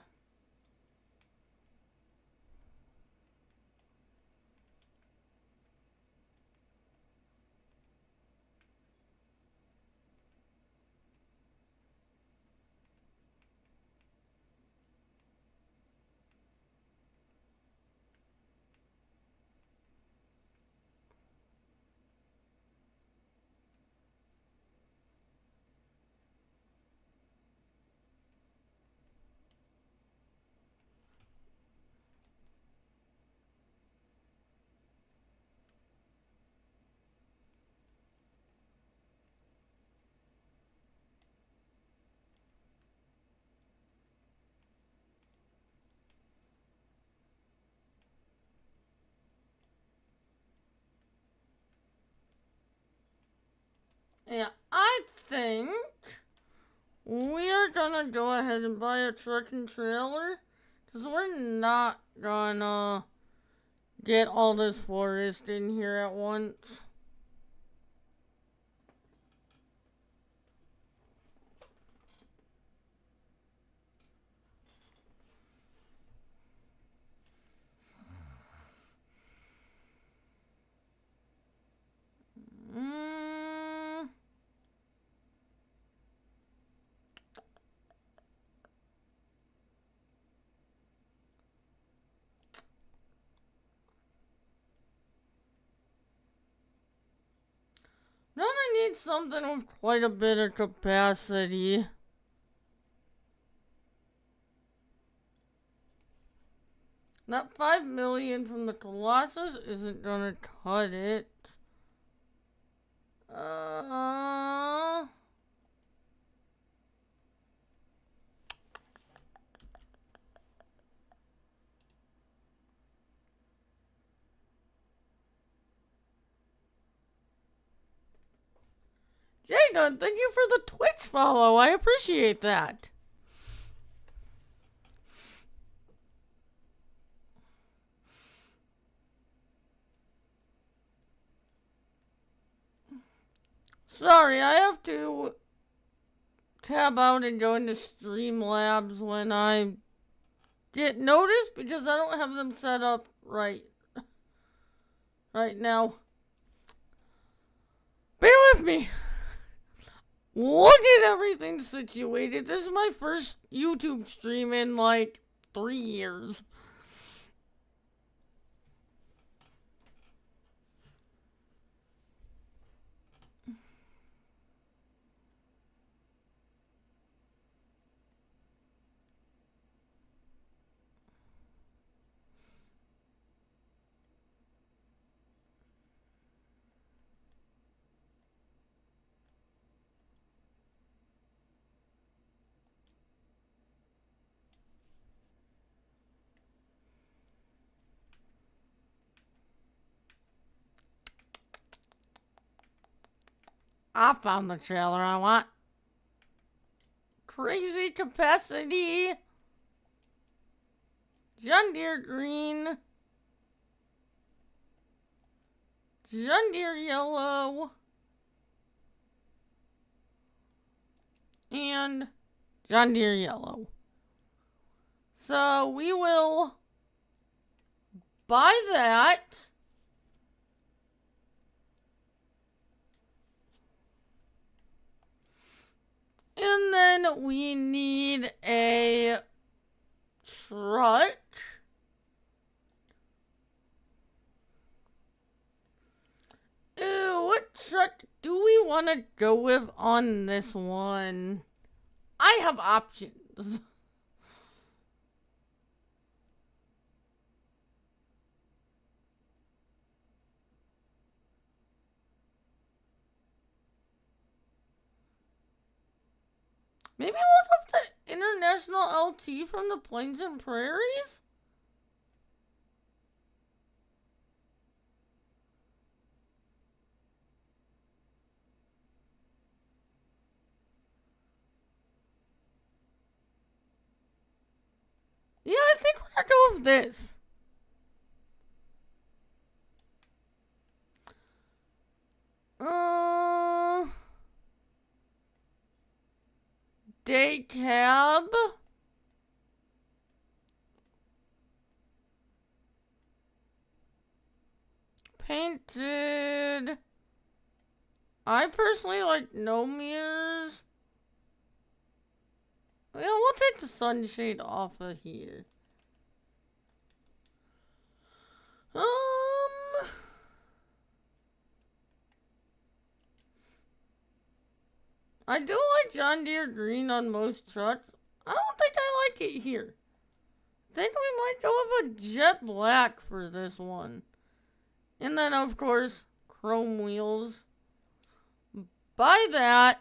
Yeah, I think we are gonna go ahead and buy a truck and trailer. Because we're not gonna get all this forest in here at once. Mm. Then I need something with quite a bit of capacity. That 5 million from the Colossus isn't gonna cut it. Jada, thank you for the Twitch follow. I appreciate that. Sorry, I have to tab out and go into Streamlabs when I get noticed because I don't have them set up right now. Bear with me. Look at everything situated. This is my first YouTube stream in like 3 years. I found the trailer I want. Crazy capacity. John Deere green. John Deere yellow. And John Deere yellow. So we will Buy that. And then we need a truck. Ew, what truck do we want to go with on this one? I have options. Maybe we'll have the International LT from the Plains and Prairies? Yeah, I think we're gonna go with this. Day cab. Painted. I personally like no mirrors. Yeah, we'll take the sunshade off of here. I do like John Deere green on most trucks. I don't think I like it here. I think we might go with a jet black for this one. And then, of course, chrome wheels. Buy that.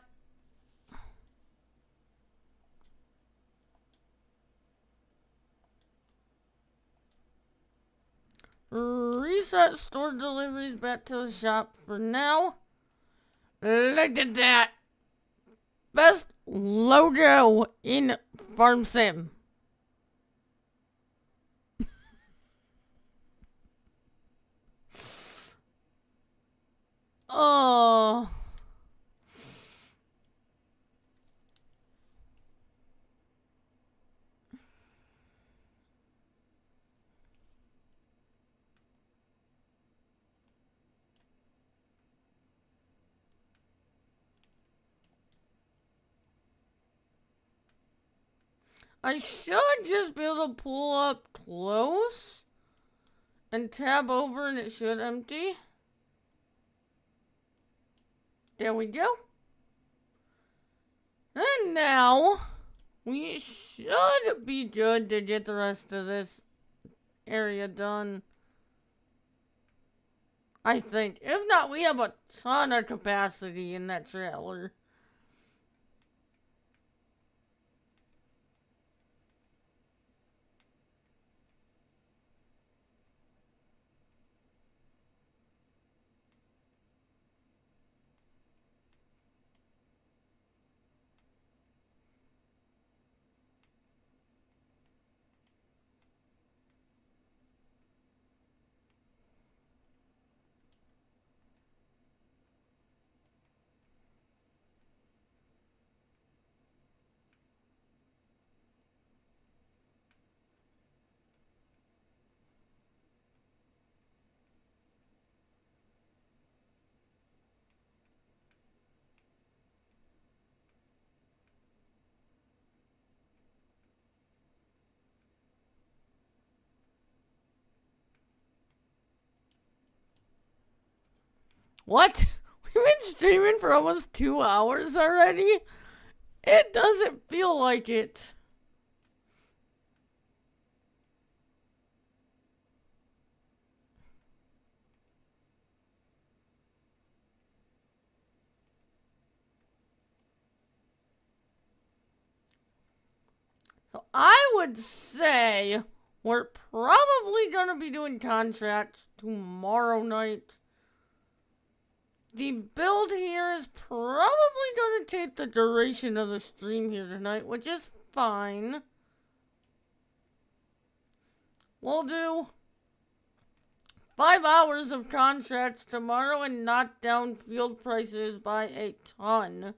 Reset store deliveries back to the shop for now. Look at that. Best logo in Farm Sim. Oh. I should just be able to pull up close and tab over and it should empty. There we go. And now we should be good to get the rest of this area done. I think. If not, we have a ton of capacity in that trailer. What? We've been streaming for almost 2 hours already? It doesn't feel like it. So I would say we're probably going to be doing contracts tomorrow night. The build here is probably going to take the duration of the stream here tonight, which is fine. We'll do 5 hours of contracts tomorrow and knock down field prices by a ton.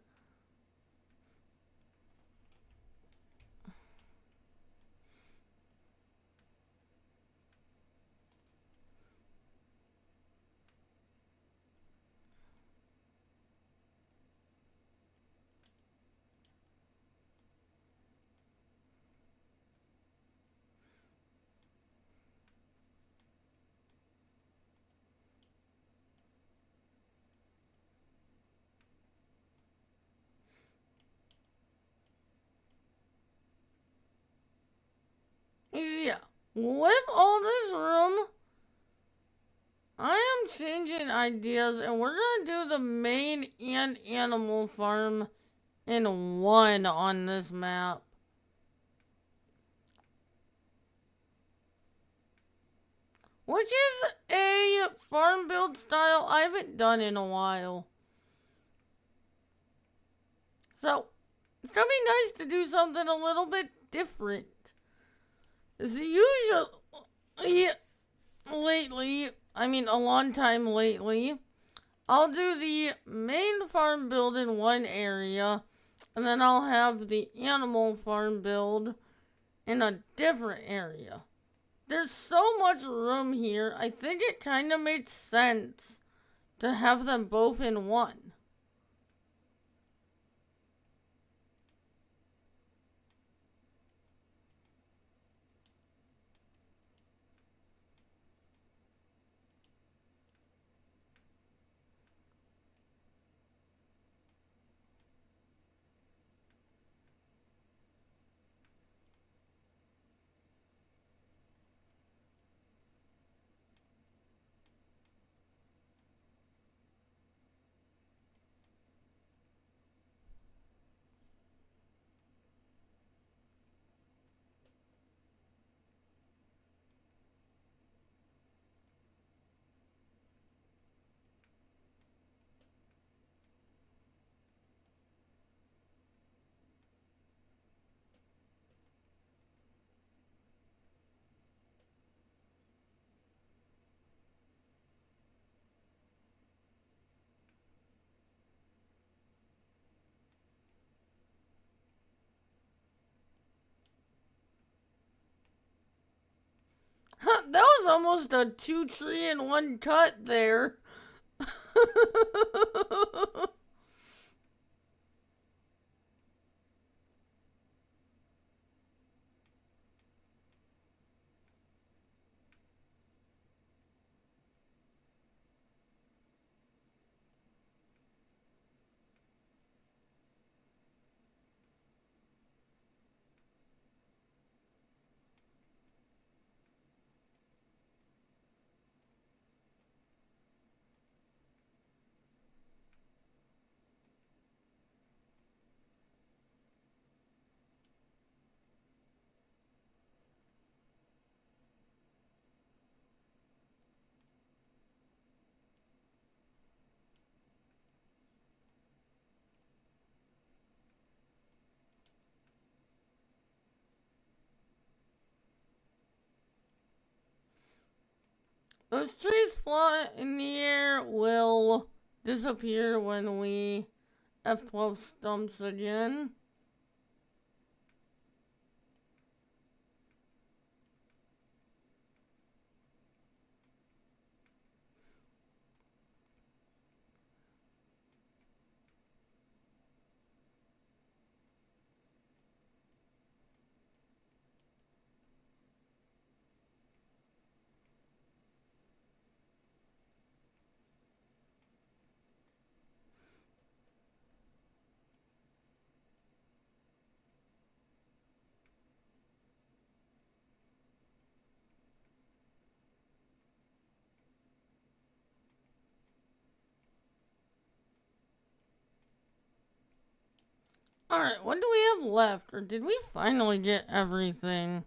with all this room, I am changing ideas and we're gonna do the main and animal farm in one on this map. Which is a farm build style I haven't done in a while. So, it's gonna be nice to do something a little bit different. As usually, lately, I mean a long time lately, I'll do the main farm build in one area, and then I'll have the animal farm build in a different area. There's so much room here, I think it kind of makes sense to have them both in one. That was almost a 2 tree in one cut there. Those trees fly in the air will disappear when we F12 stumps again. Alright, what do we have left? Or did we finally get everything?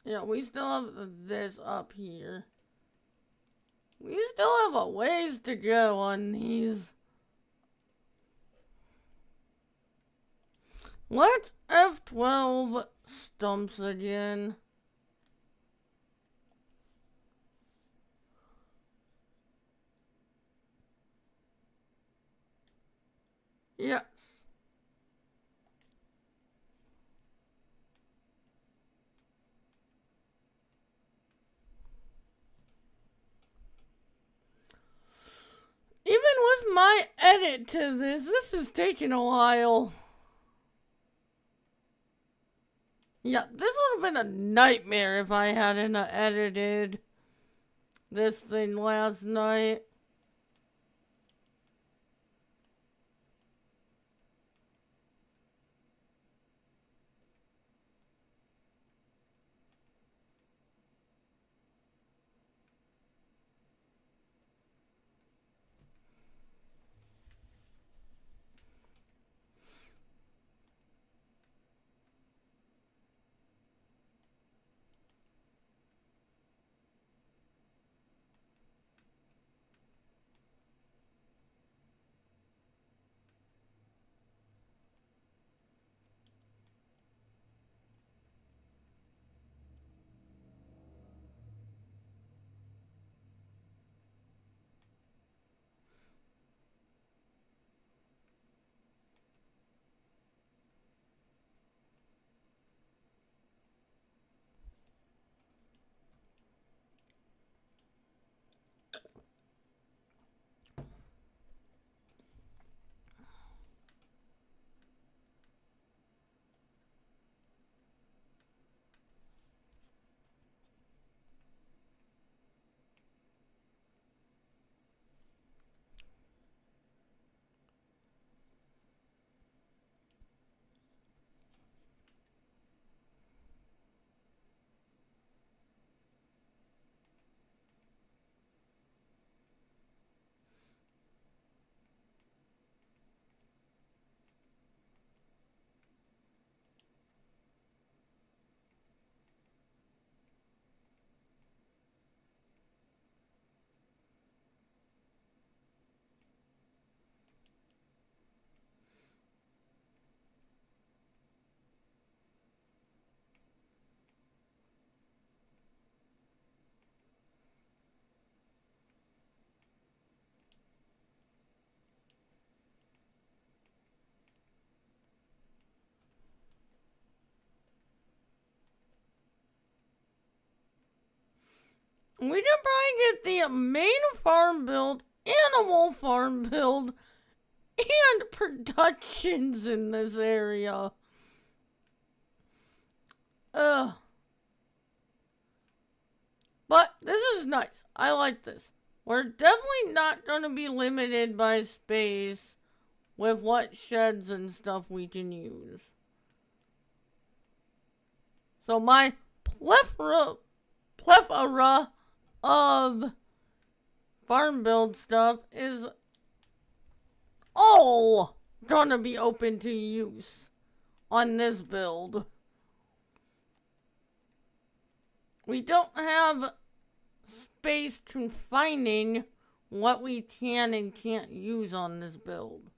Yeah, we still have this up here. We still have a ways to go on these. Let's F12 stumps again. Yes. Even with my edit to this is taking a while. Yeah, this would have been a nightmare if I hadn't edited. this thing last night. We can probably get the main farm build, animal farm build, and productions in this area. Ugh. But this is nice. I like this. We're definitely not going to be limited by space with what sheds and stuff we can use. So my plethora of farm build stuff is all gonna be open to use on this build. We don't have space confining what we can and can't use on this build.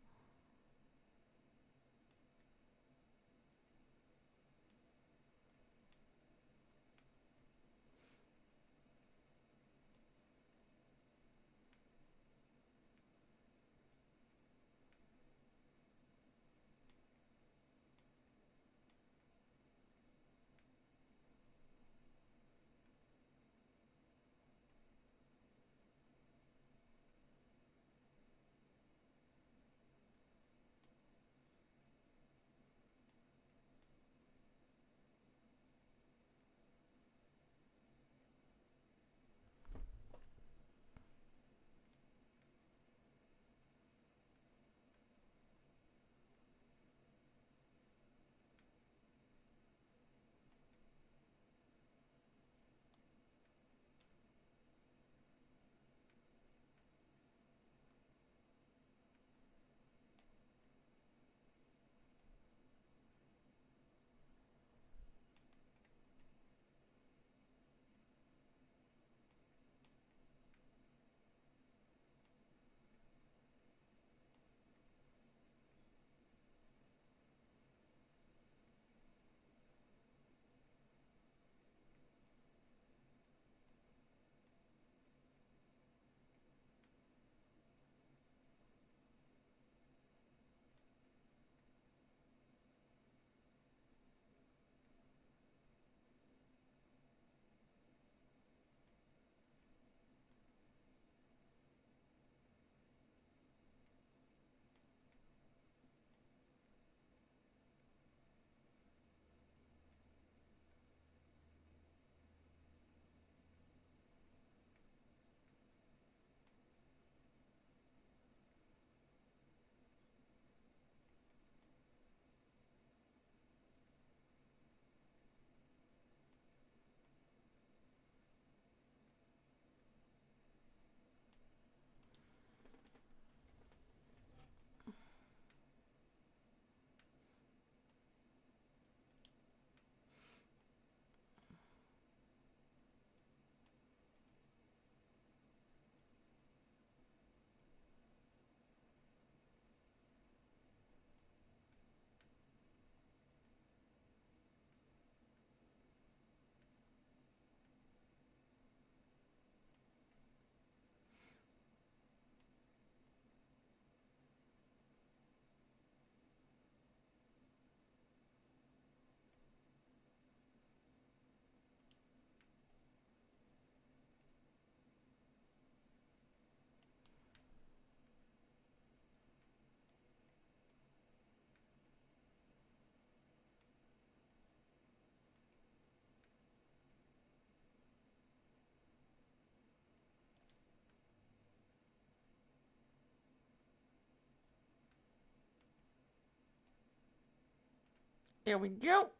There we go.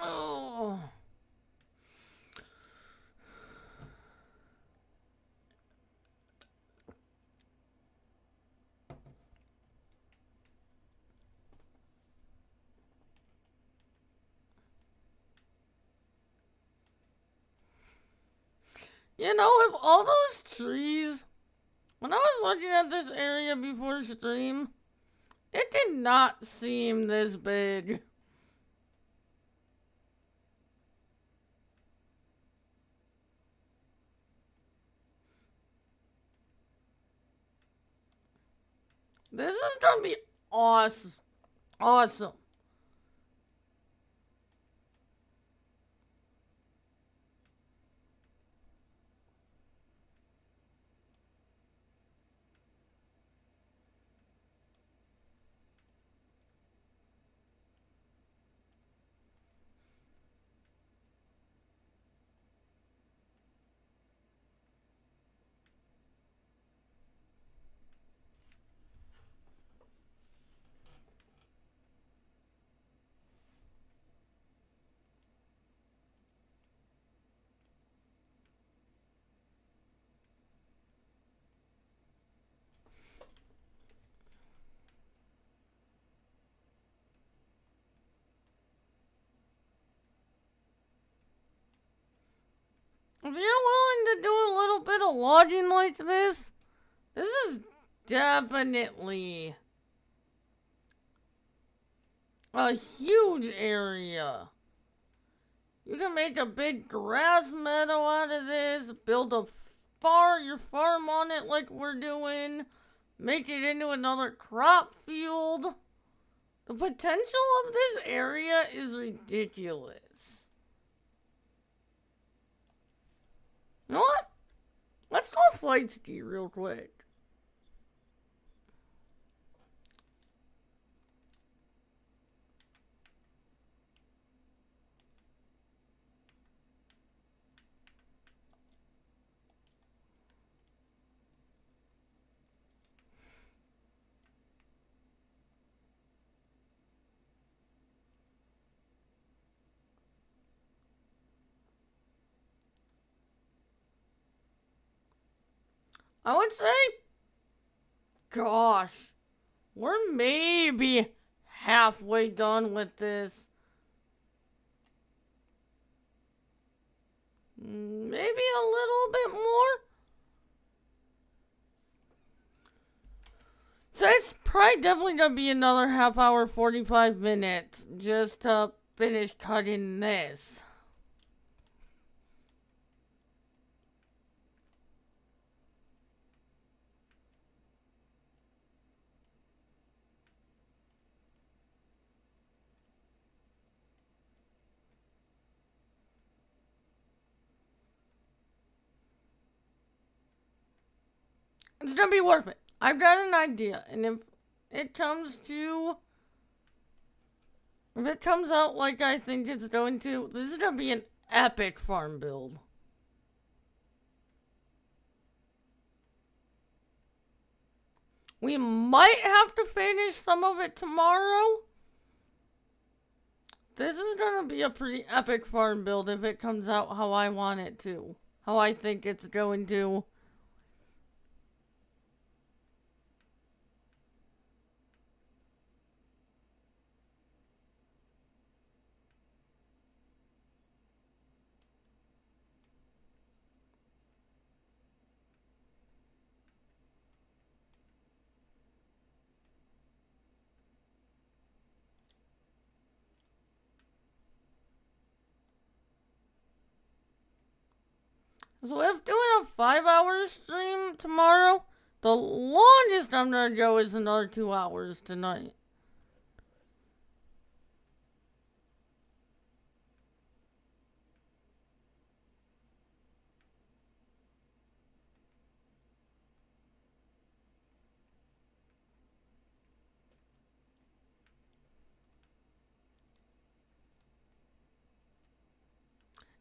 Oh. You know, if all those trees, when I was looking at this area before stream, it did not seem this big. This is gonna be awesome. Awesome. If you're willing to do a little bit of logging like this is definitely a huge area. You can make a big grass meadow out of this, build your farm on it like we're doing, make it into another crop field. The potential of this area is ridiculous. You know what? Let's do a flight ski real quick. I would say, gosh, we're maybe halfway done with this. Maybe a little bit more. So it's probably definitely gonna be another half hour, 45 minutes just to finish cutting this. It's gonna be worth it. I've got an idea, and if it comes out like I think it's going to, this is gonna be an epic farm build. We might have to finish some of it tomorrow. This is gonna be a pretty epic farm build if it comes out how I want it to. how I think it's going to. So if doing a 5-hour stream tomorrow, the longest I'm gonna go is another 2 hours tonight.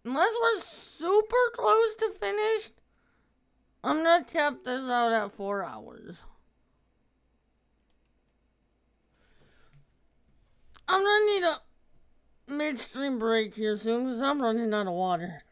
Unless we're super close to finished, I'm gonna tap this out at 4 hours. I'm gonna need a midstream break here soon because I'm running out of water.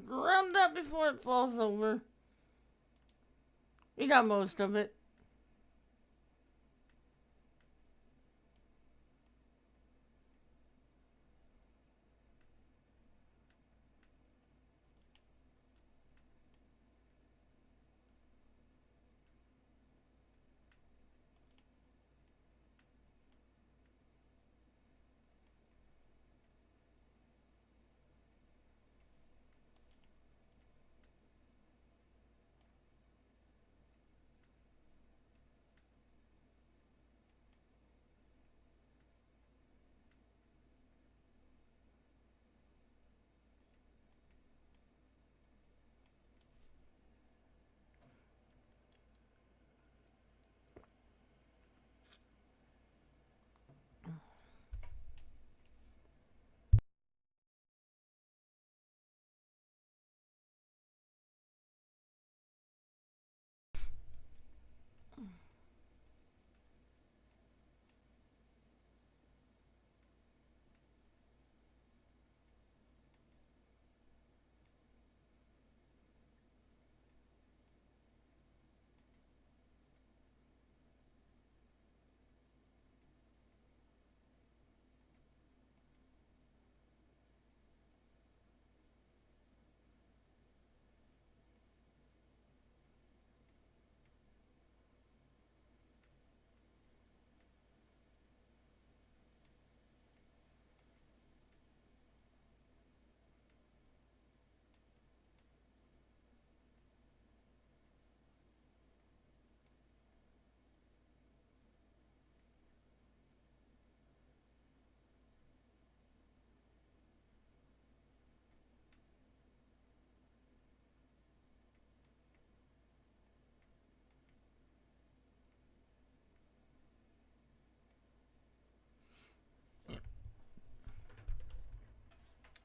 Grab that before it falls over. We got most of it.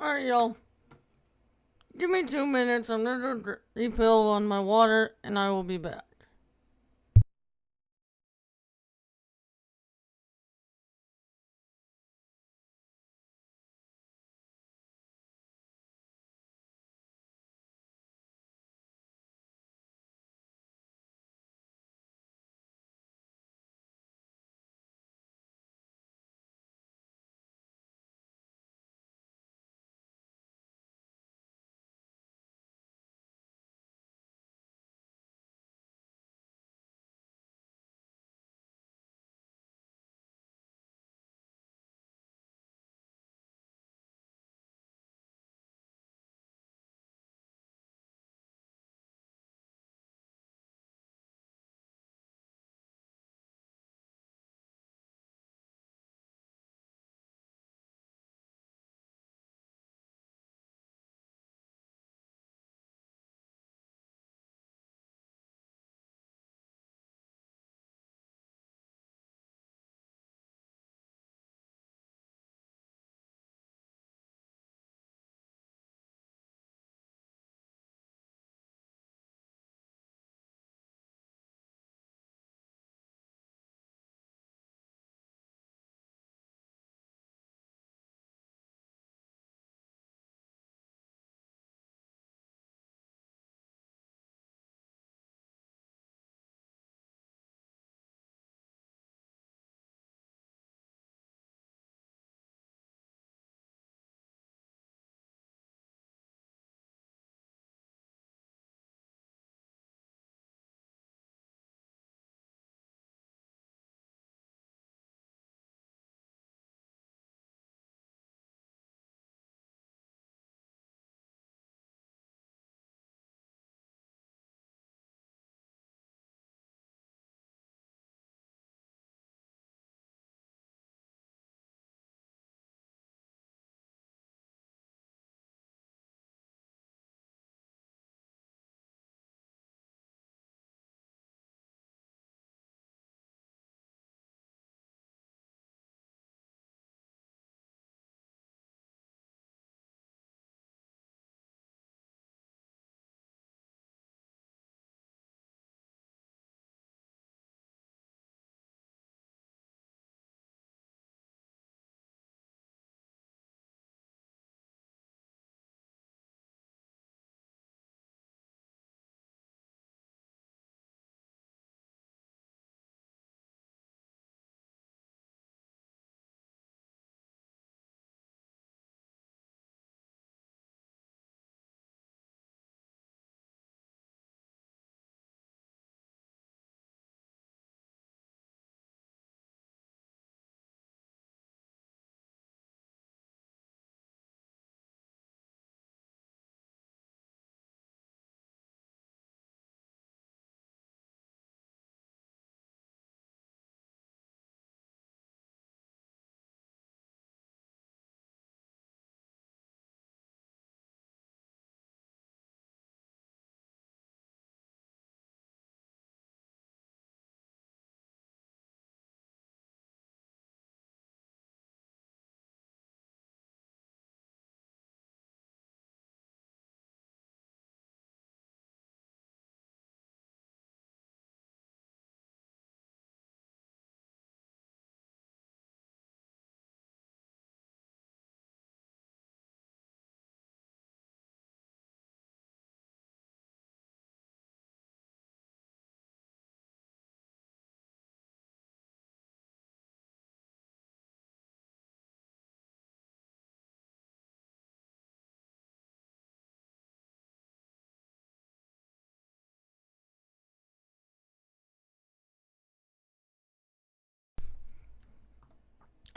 Alright, y'all. Give me 2 minutes. I'm gonna refill on my water, and I will be back.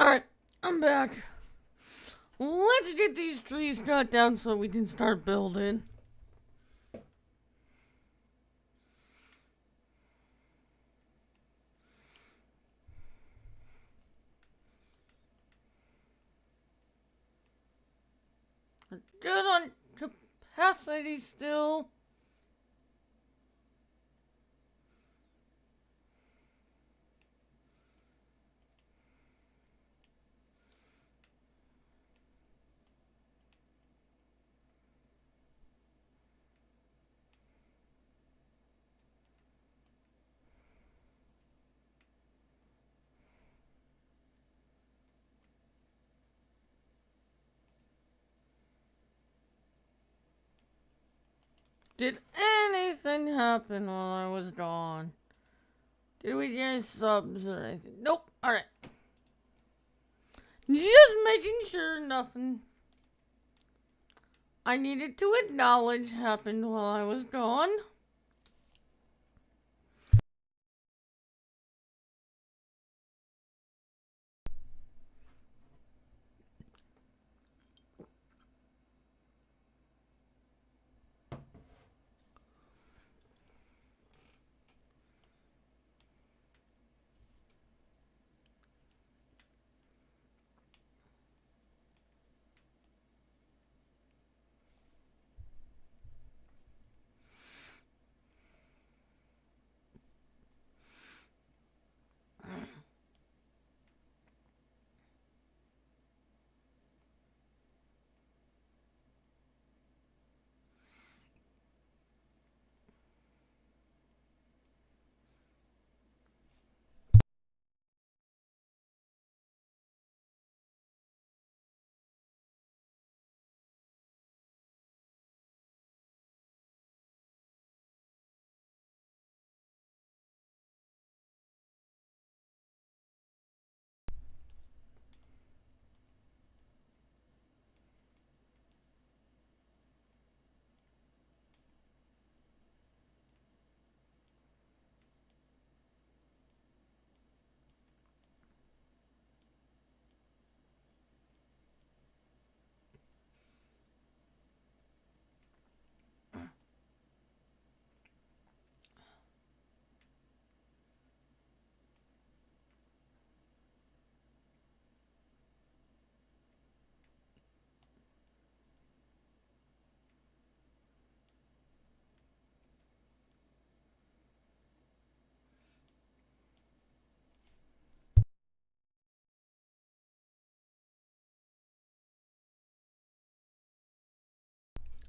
Alright, I'm back. Let's get these trees cut down so we can start building. Good on capacity still. Did anything happen while I was gone? Did we get subs or anything? Nope. Alright. Just making sure nothing I needed to acknowledge happened while I was gone.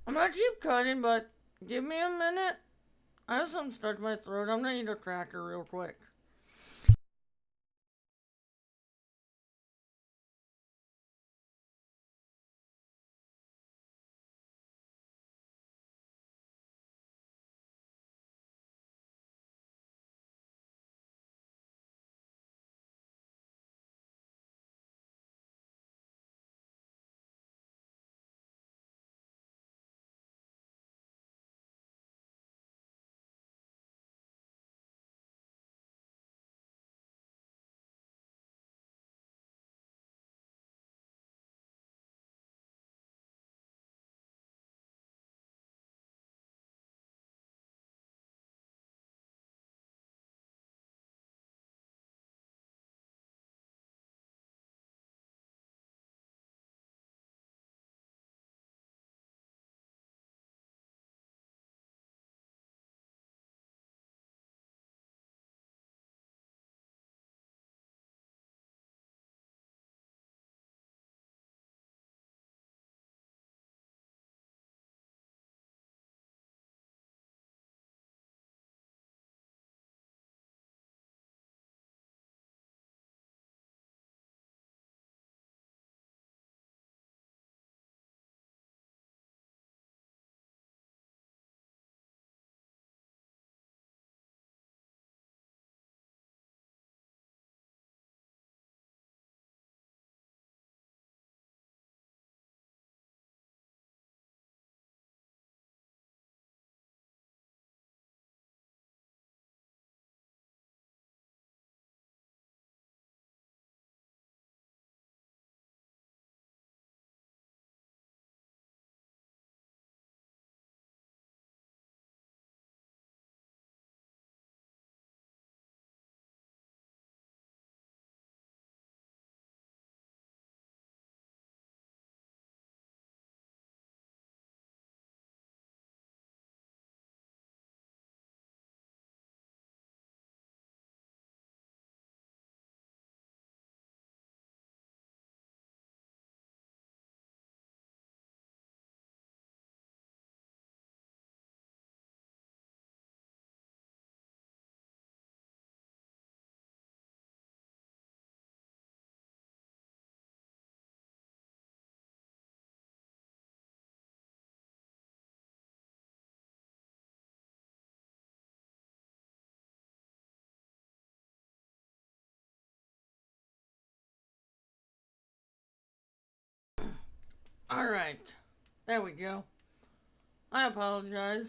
I'm gonna keep cutting, but give me a minute. I have something stuck in my throat. I'm gonna eat a cracker real quick. Alright. There we go. I apologize.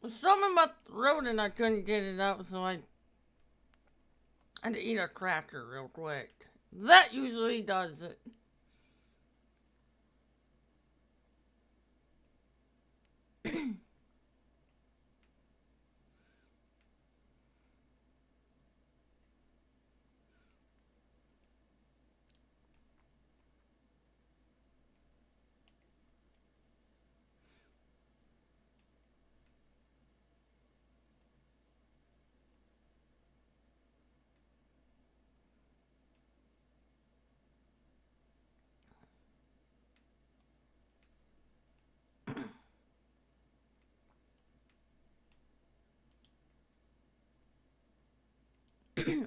Something about the throat and I couldn't get it up, so I had to eat a cracker real quick. That usually does it.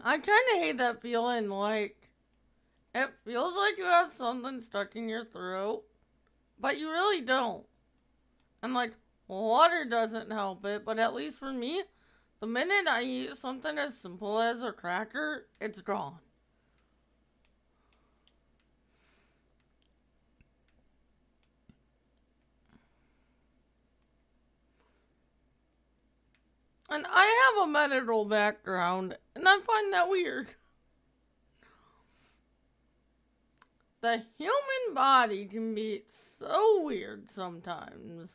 I kind of hate that feeling, like, it feels like you have something stuck in your throat, but you really don't. And, like, water doesn't help it, but at least for me, the minute I eat something as simple as a cracker, it's gone. And I have a medical background, and I find that weird. The human body can be so weird sometimes.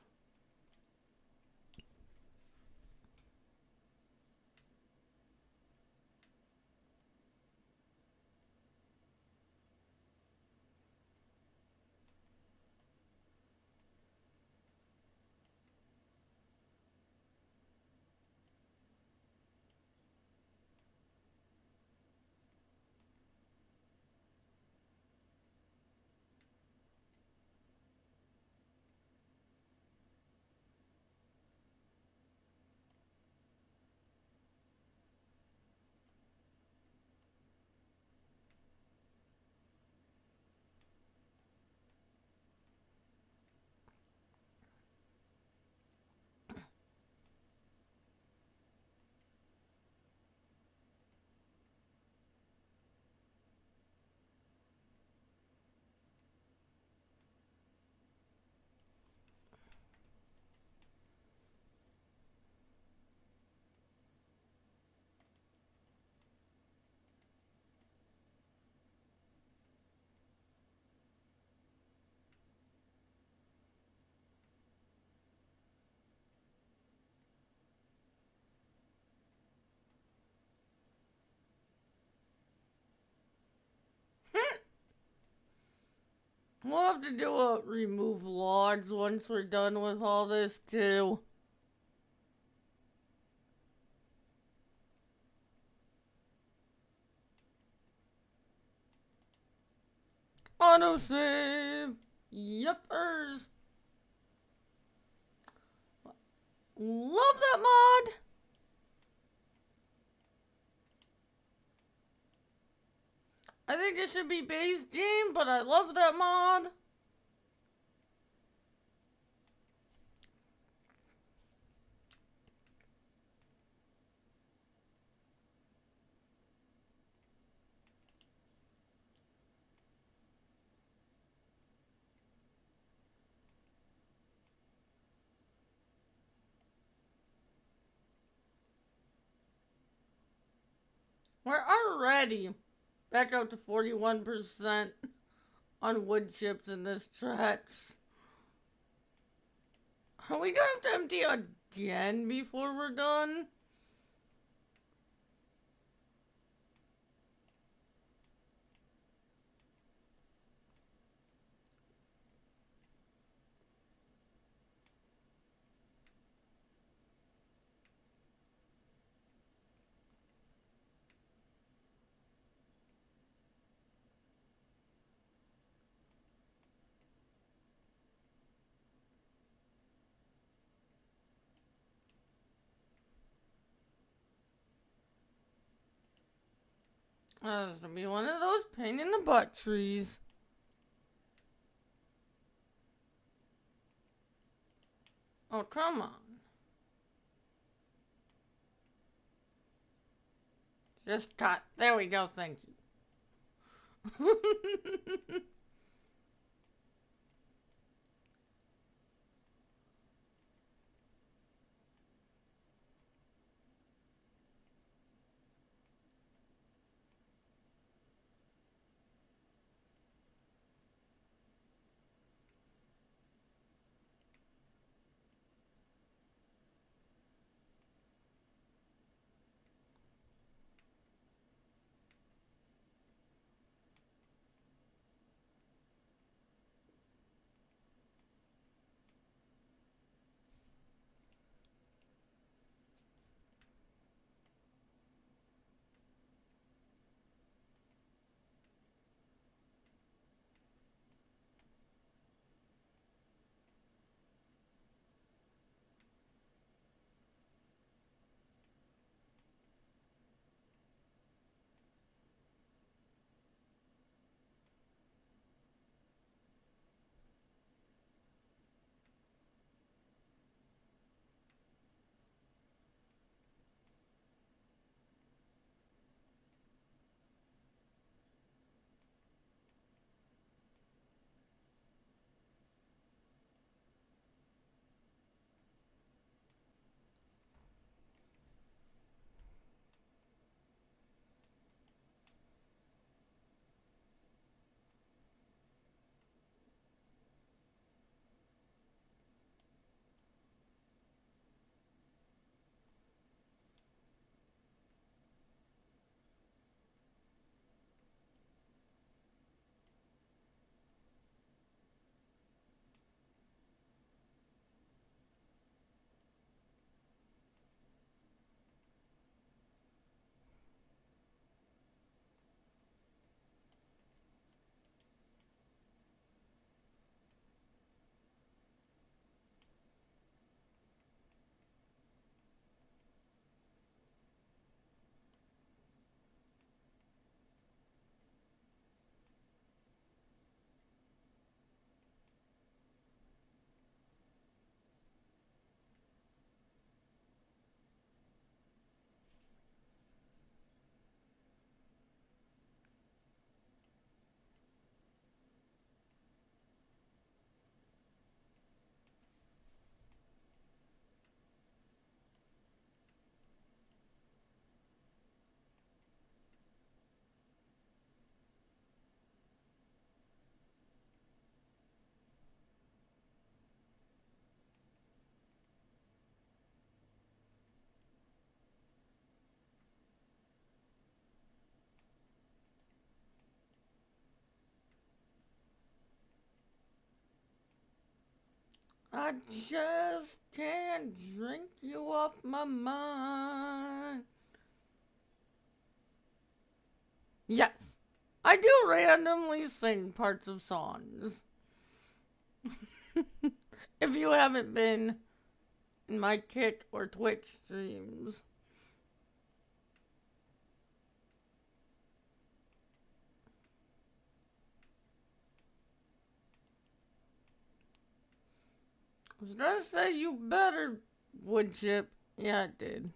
We'll have to do a remove logs once we're done with all this, too. Autosave. Yuppers. Love that mod. I think it should be base game, but I love that mod. We're already back up to 41% on wood chips in this tracks. Are we gonna have to empty again before we're done? This will be one of those pain in the butt trees. Oh, come on. Just cut. There we go, thank you. I just can't drink you off my mind. Yes, I do randomly sing parts of songs. If you haven't been in my Kick or Twitch streams. I was gonna say you better, wood chip. Yeah, it did.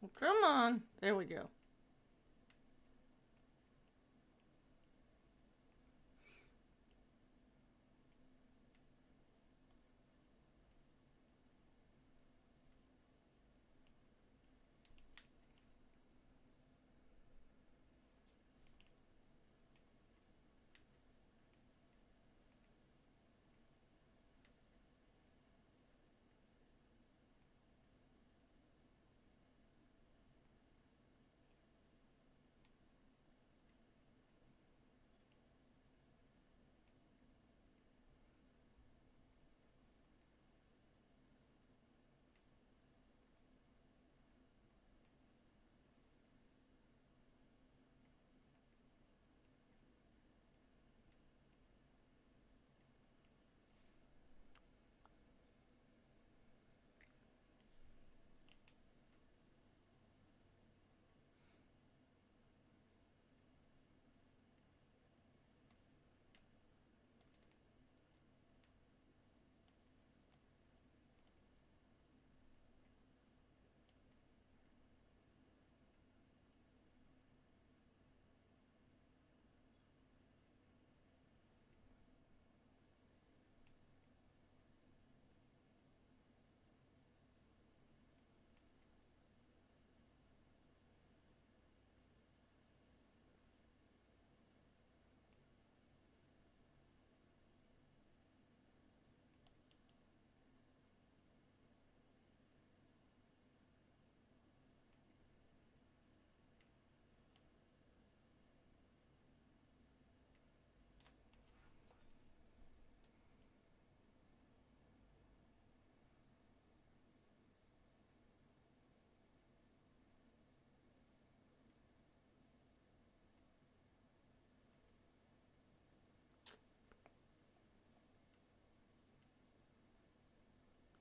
Well, come on. There we go.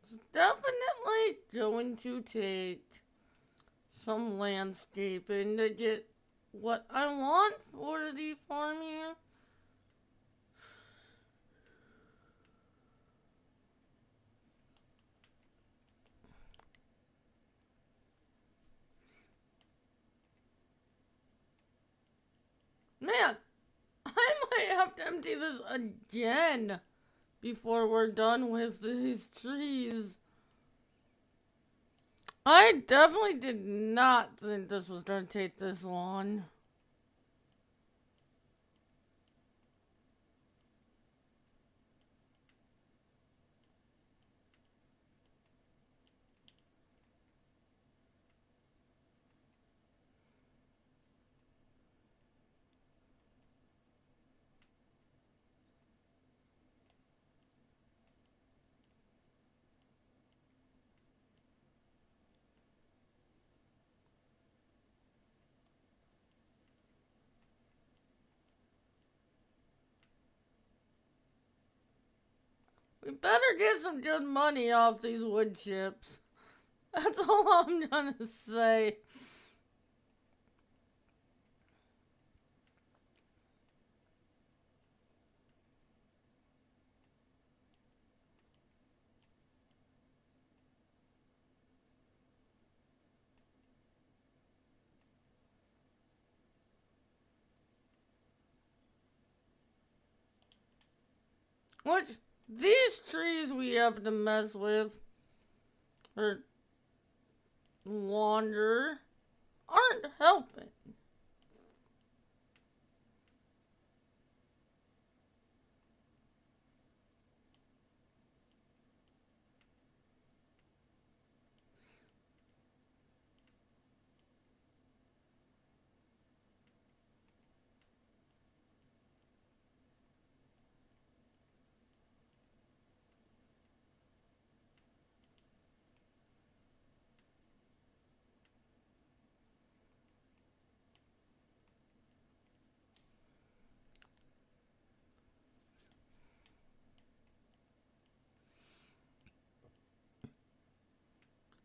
It's definitely going to take some landscaping to get what I want for the farm here. Man, I might have to empty this again before we're done with these trees. I definitely did not think this was going to take this long. We better get some good money off these wood chips. That's all I'm gonna say. Which, these trees we have to mess with, or wander, aren't helping.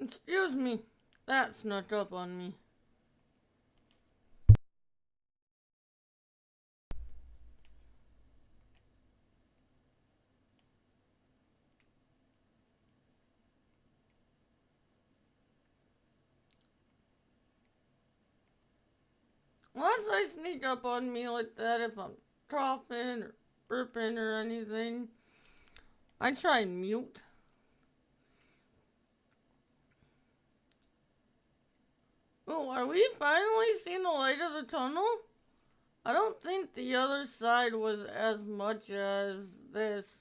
Excuse me, that snuck up on me. Unless they sneak up on me like that if I'm coughing or burping or anything, I try and mute. Oh, are we finally seeing the light of the tunnel? I don't think the other side was as much as this.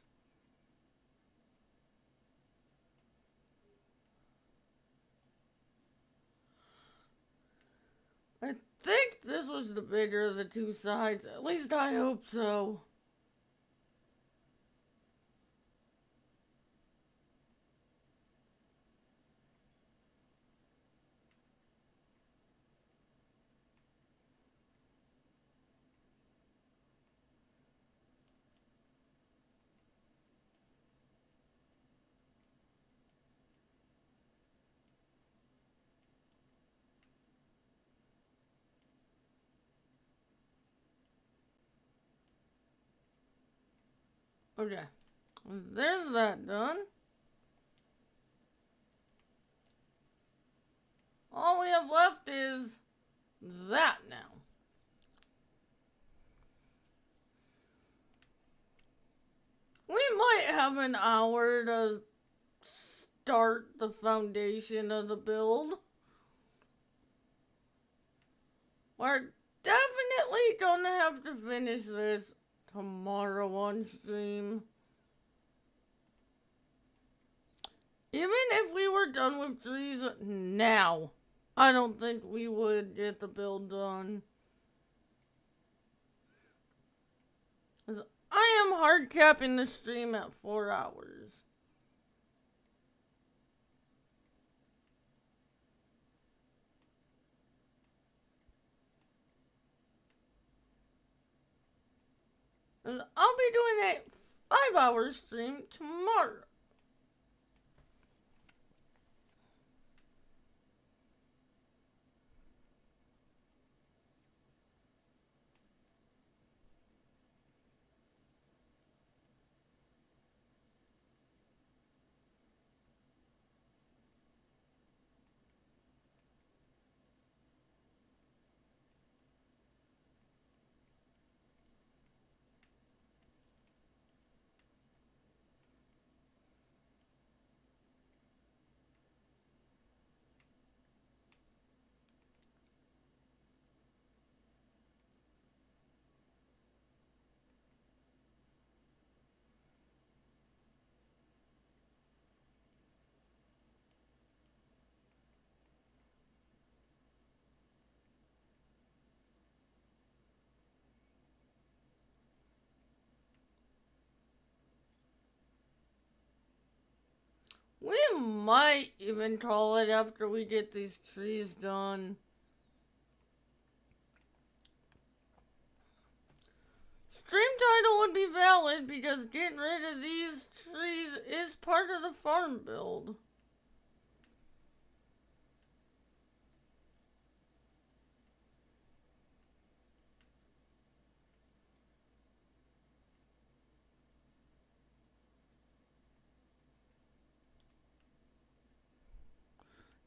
I think this was the bigger of the two sides. At least I hope so. Okay, there's that done. All we have left is that now. We might have an hour to start the foundation of the build. We're definitely gonna have to finish this tomorrow on stream. Even if we were done with trees now, I don't think we would get the build done. I am hard capping the stream at 4 hours. And I'll be doing a 5-hour stream tomorrow. We might even call it after we get these trees done. Stream title would be valid because getting rid of these trees is part of the farm build.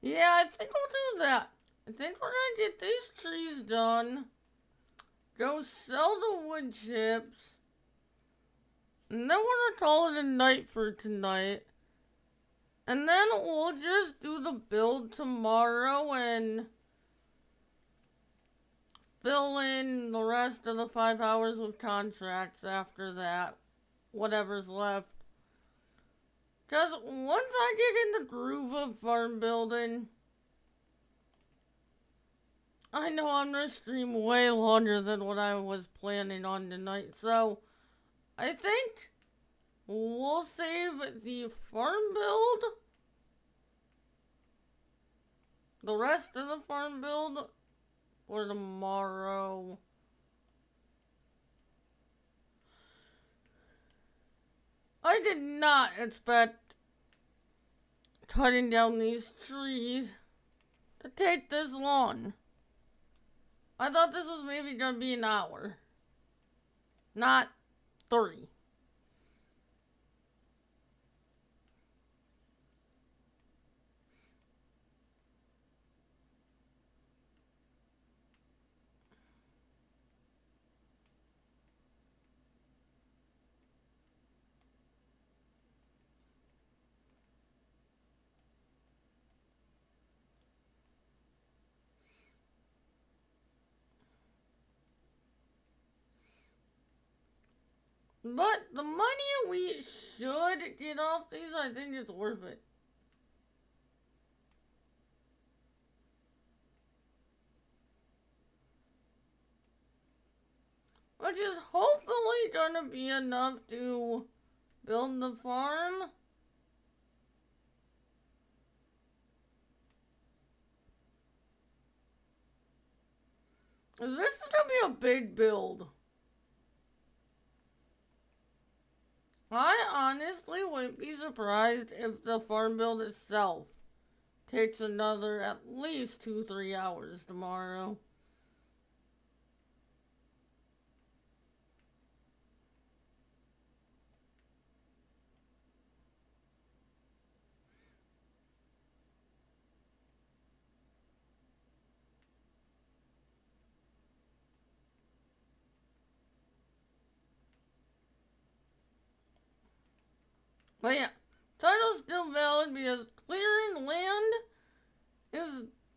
Yeah, I think we'll do that. I think we're gonna get these trees done. Go sell the wood chips. And then we're gonna call it a night for tonight. And then we'll just do the build tomorrow and fill in the rest of the 5 hours with contracts after that. Whatever's left. Because once I get in the groove of farm building, I know I'm going to stream way longer than what I was planning on tonight. So, I think we'll save the farm build, the rest of the farm build, for tomorrow. I did not expect cutting down these trees to take this long. I thought this was maybe gonna be an hour, not 3. But the money we should get off these, I think it's worth it. Which is hopefully gonna be enough to build the farm. This is gonna be a big build. I honestly wouldn't be surprised if the farm build itself takes another at least 2-3 hours tomorrow. But yeah, title's still valid because clearing land is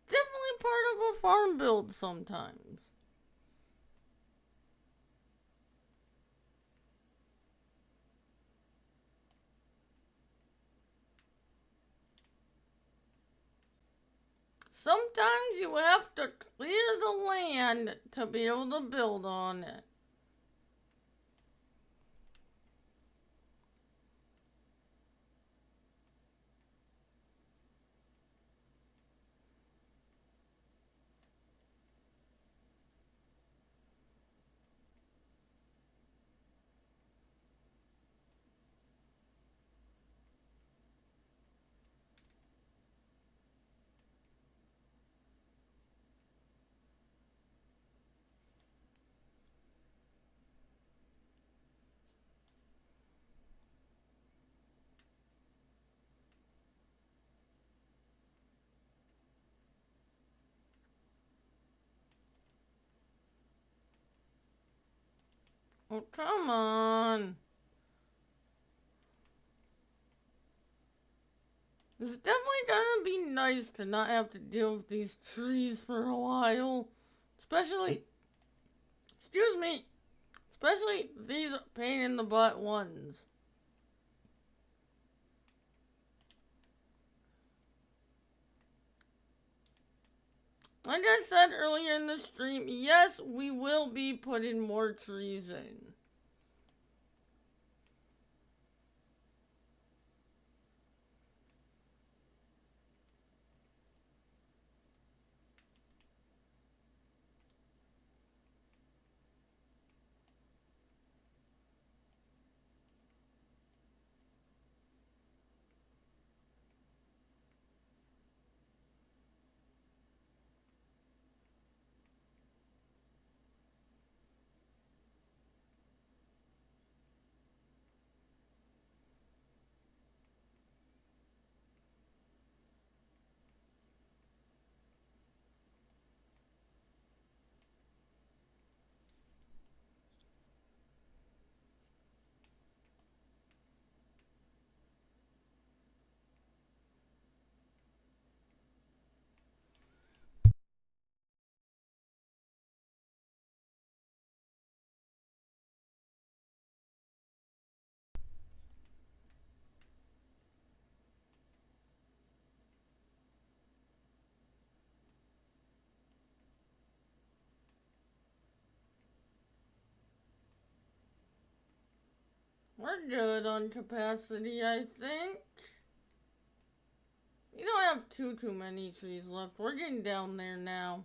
definitely part of a farm build sometimes. Sometimes you have to clear the land to be able to build on it. Oh, come on. It's definitely gonna be nice to not have to deal with these trees for a while. Especially, excuse me, especially these pain in the butt ones. Like I said earlier in the stream, yes, we will be putting more trees in. We're good on capacity, I think. We don't have too many trees left. We're getting down there now.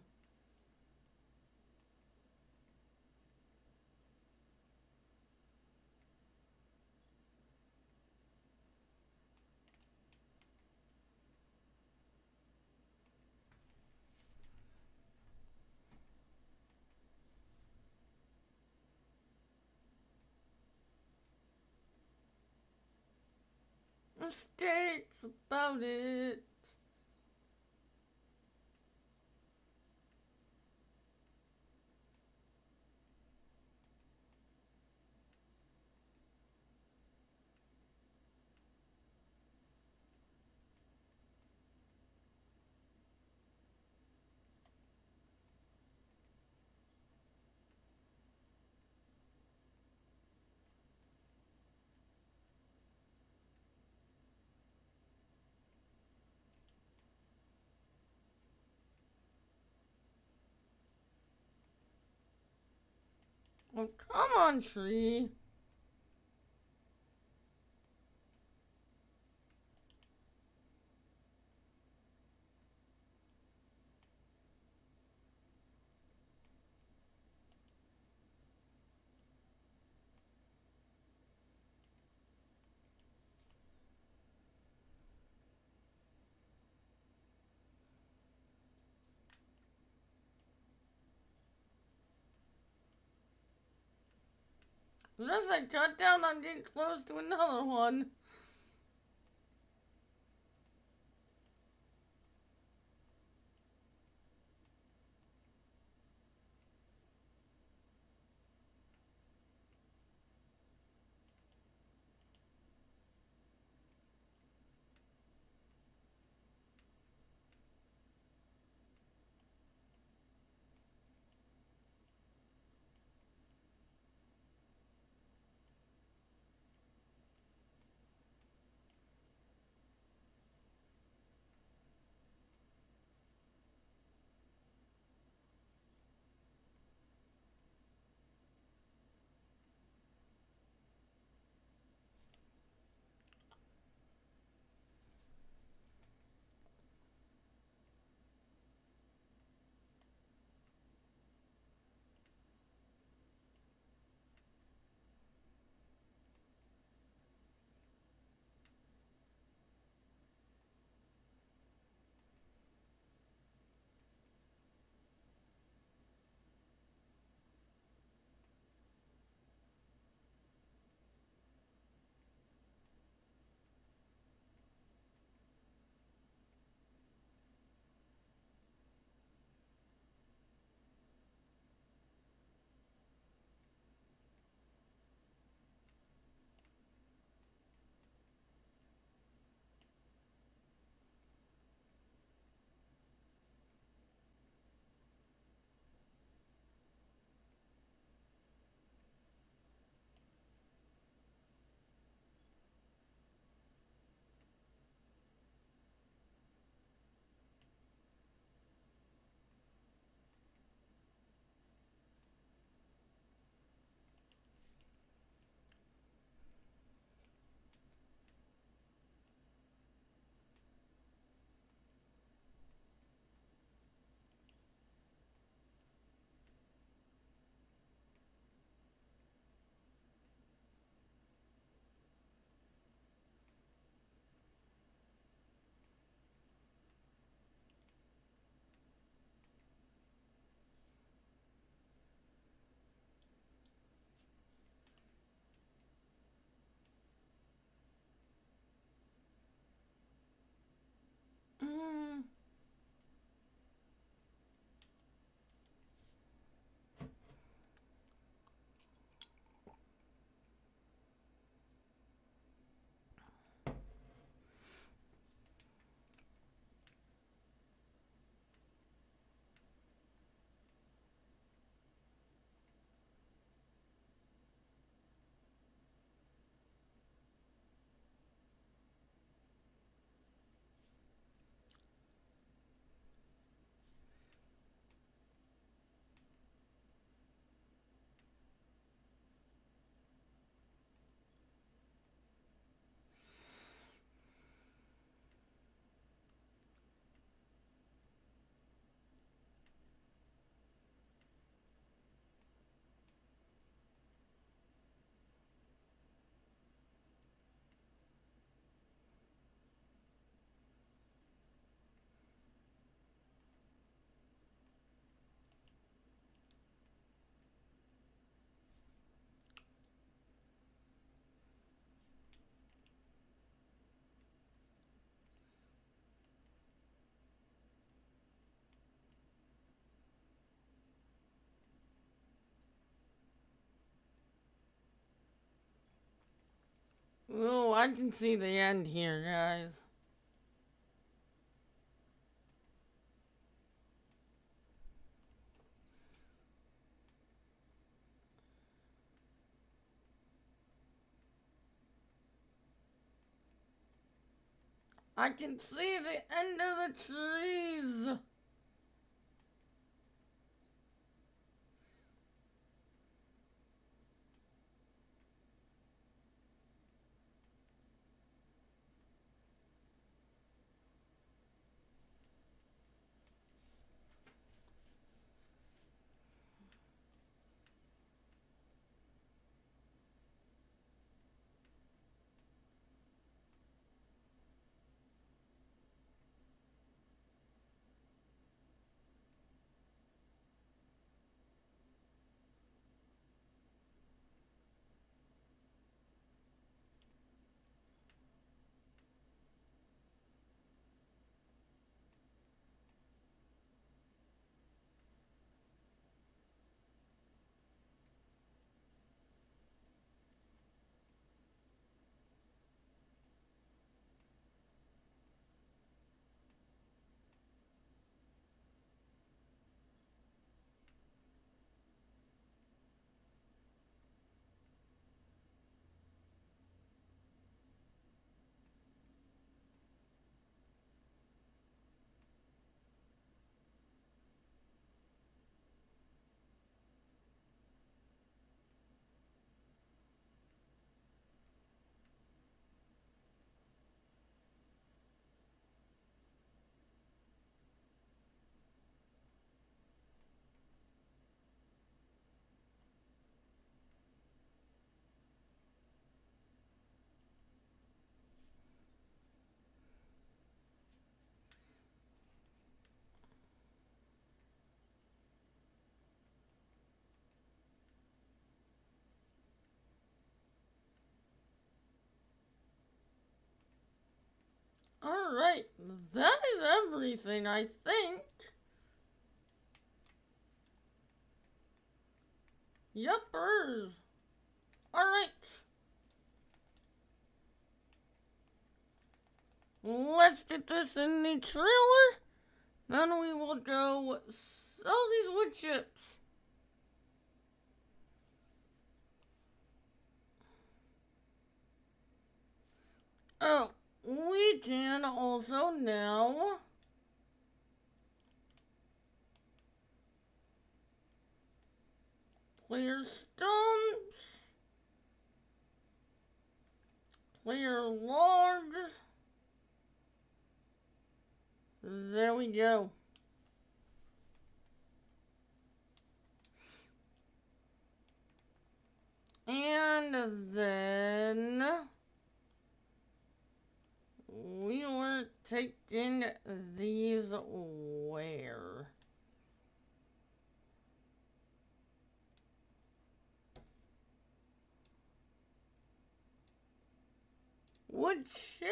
Mistakes about it. Oh, come on, tree. Unless I cut down, I'm getting close to another one. Oh, I can see the end here, guys. I can see the end of the trees. Alright, that is everything, I think. Yuppers. Alright. Let's get this in the trailer. Then we will go sell these wood chips. Oh, we can also now clear stumps, clear logs. There we go. And then we were taking these where? Wood chips.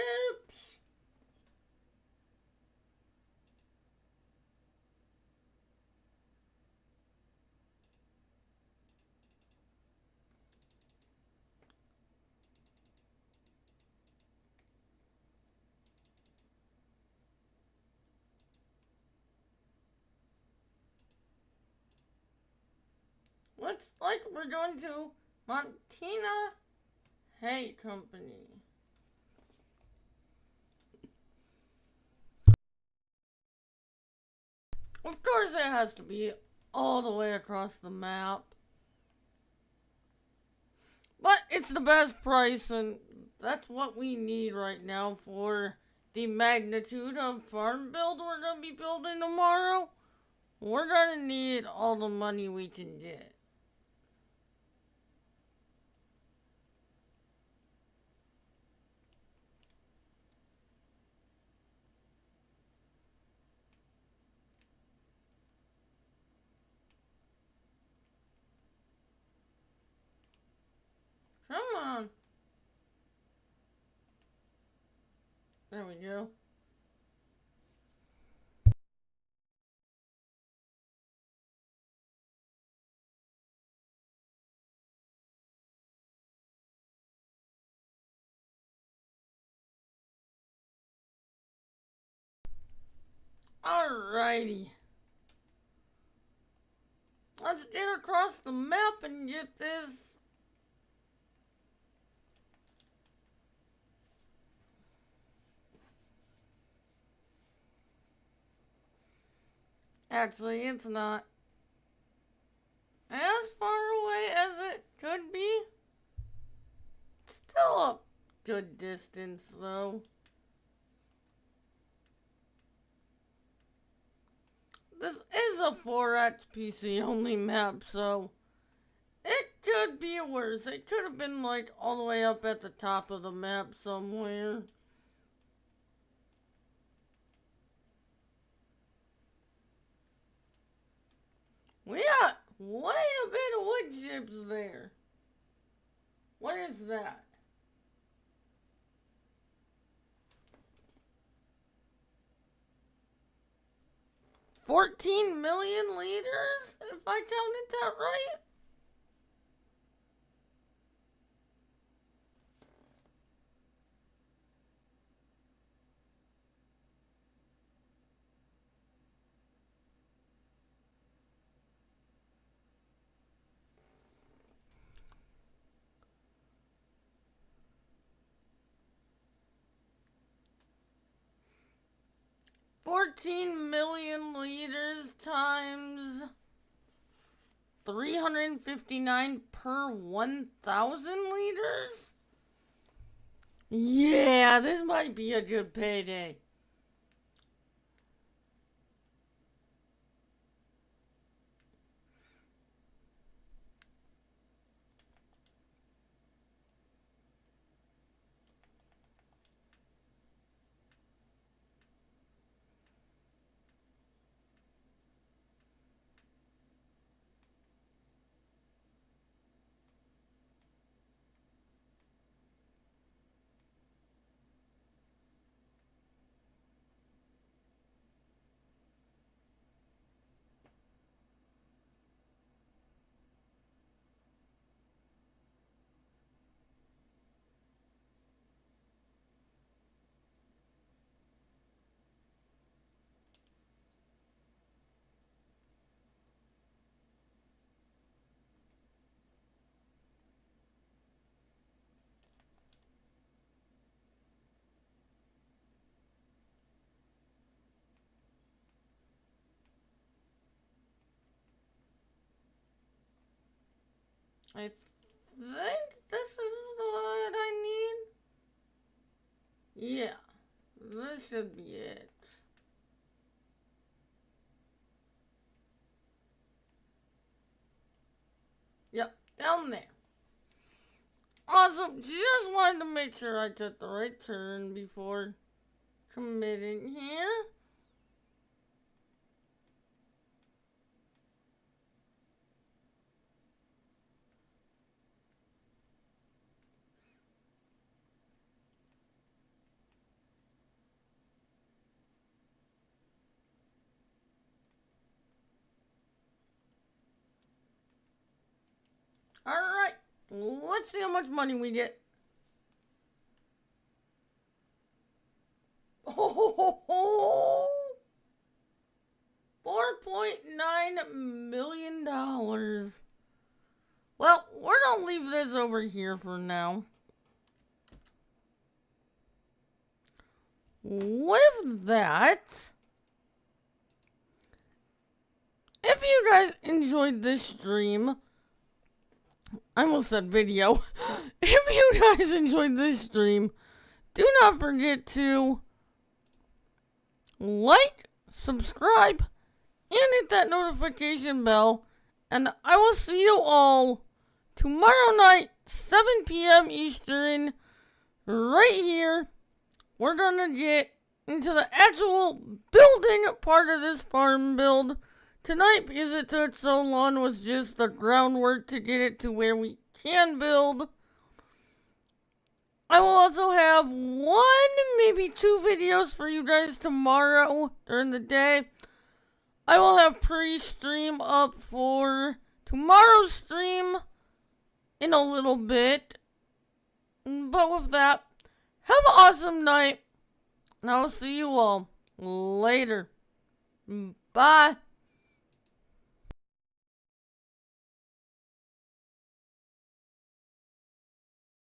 Looks like we're going to Montana Hay Company. Of course it has to be all the way across the map. But it's the best price, and that's what we need right now for the magnitude of farm build we're going to be building tomorrow. We're going to need all the money we can get. Come on. There we go. Alrighty. Let's get across the map and get this. Actually, it's not as far away as it could be. Still a good distance, though. This is a 4X PC only map, so it could be worse. It could have been like all the way up at the top of the map somewhere. We got quite a bit of wood chips there. What is that? $14 million liters, if I counted that right? $14 million liters times 359 per 1,000 liters? Yeah, this might be a good payday. I think this is what I need. Yeah, this should be it. Yep, down there. Awesome. Just wanted to make sure I took the right turn before committing here. Alright, let's see how much money we get. Oh, $4.9 million. Well, we're gonna leave this over here for now. With that, if you guys enjoyed this stream, I almost said video. If you guys enjoyed this stream, do not forget to like, subscribe, and hit that notification bell. And I will see you all tomorrow night, 7 p.m. Eastern, right here. We're gonna get into the actual building part of this farm build. Tonight, because it took so long, was just the groundwork to get it to where we can build. I will also have 1, maybe 2 videos for you guys tomorrow during the day. I will have pre-stream up for tomorrow's stream in a little bit. But with that, have an awesome night. And I will see you all later. Bye.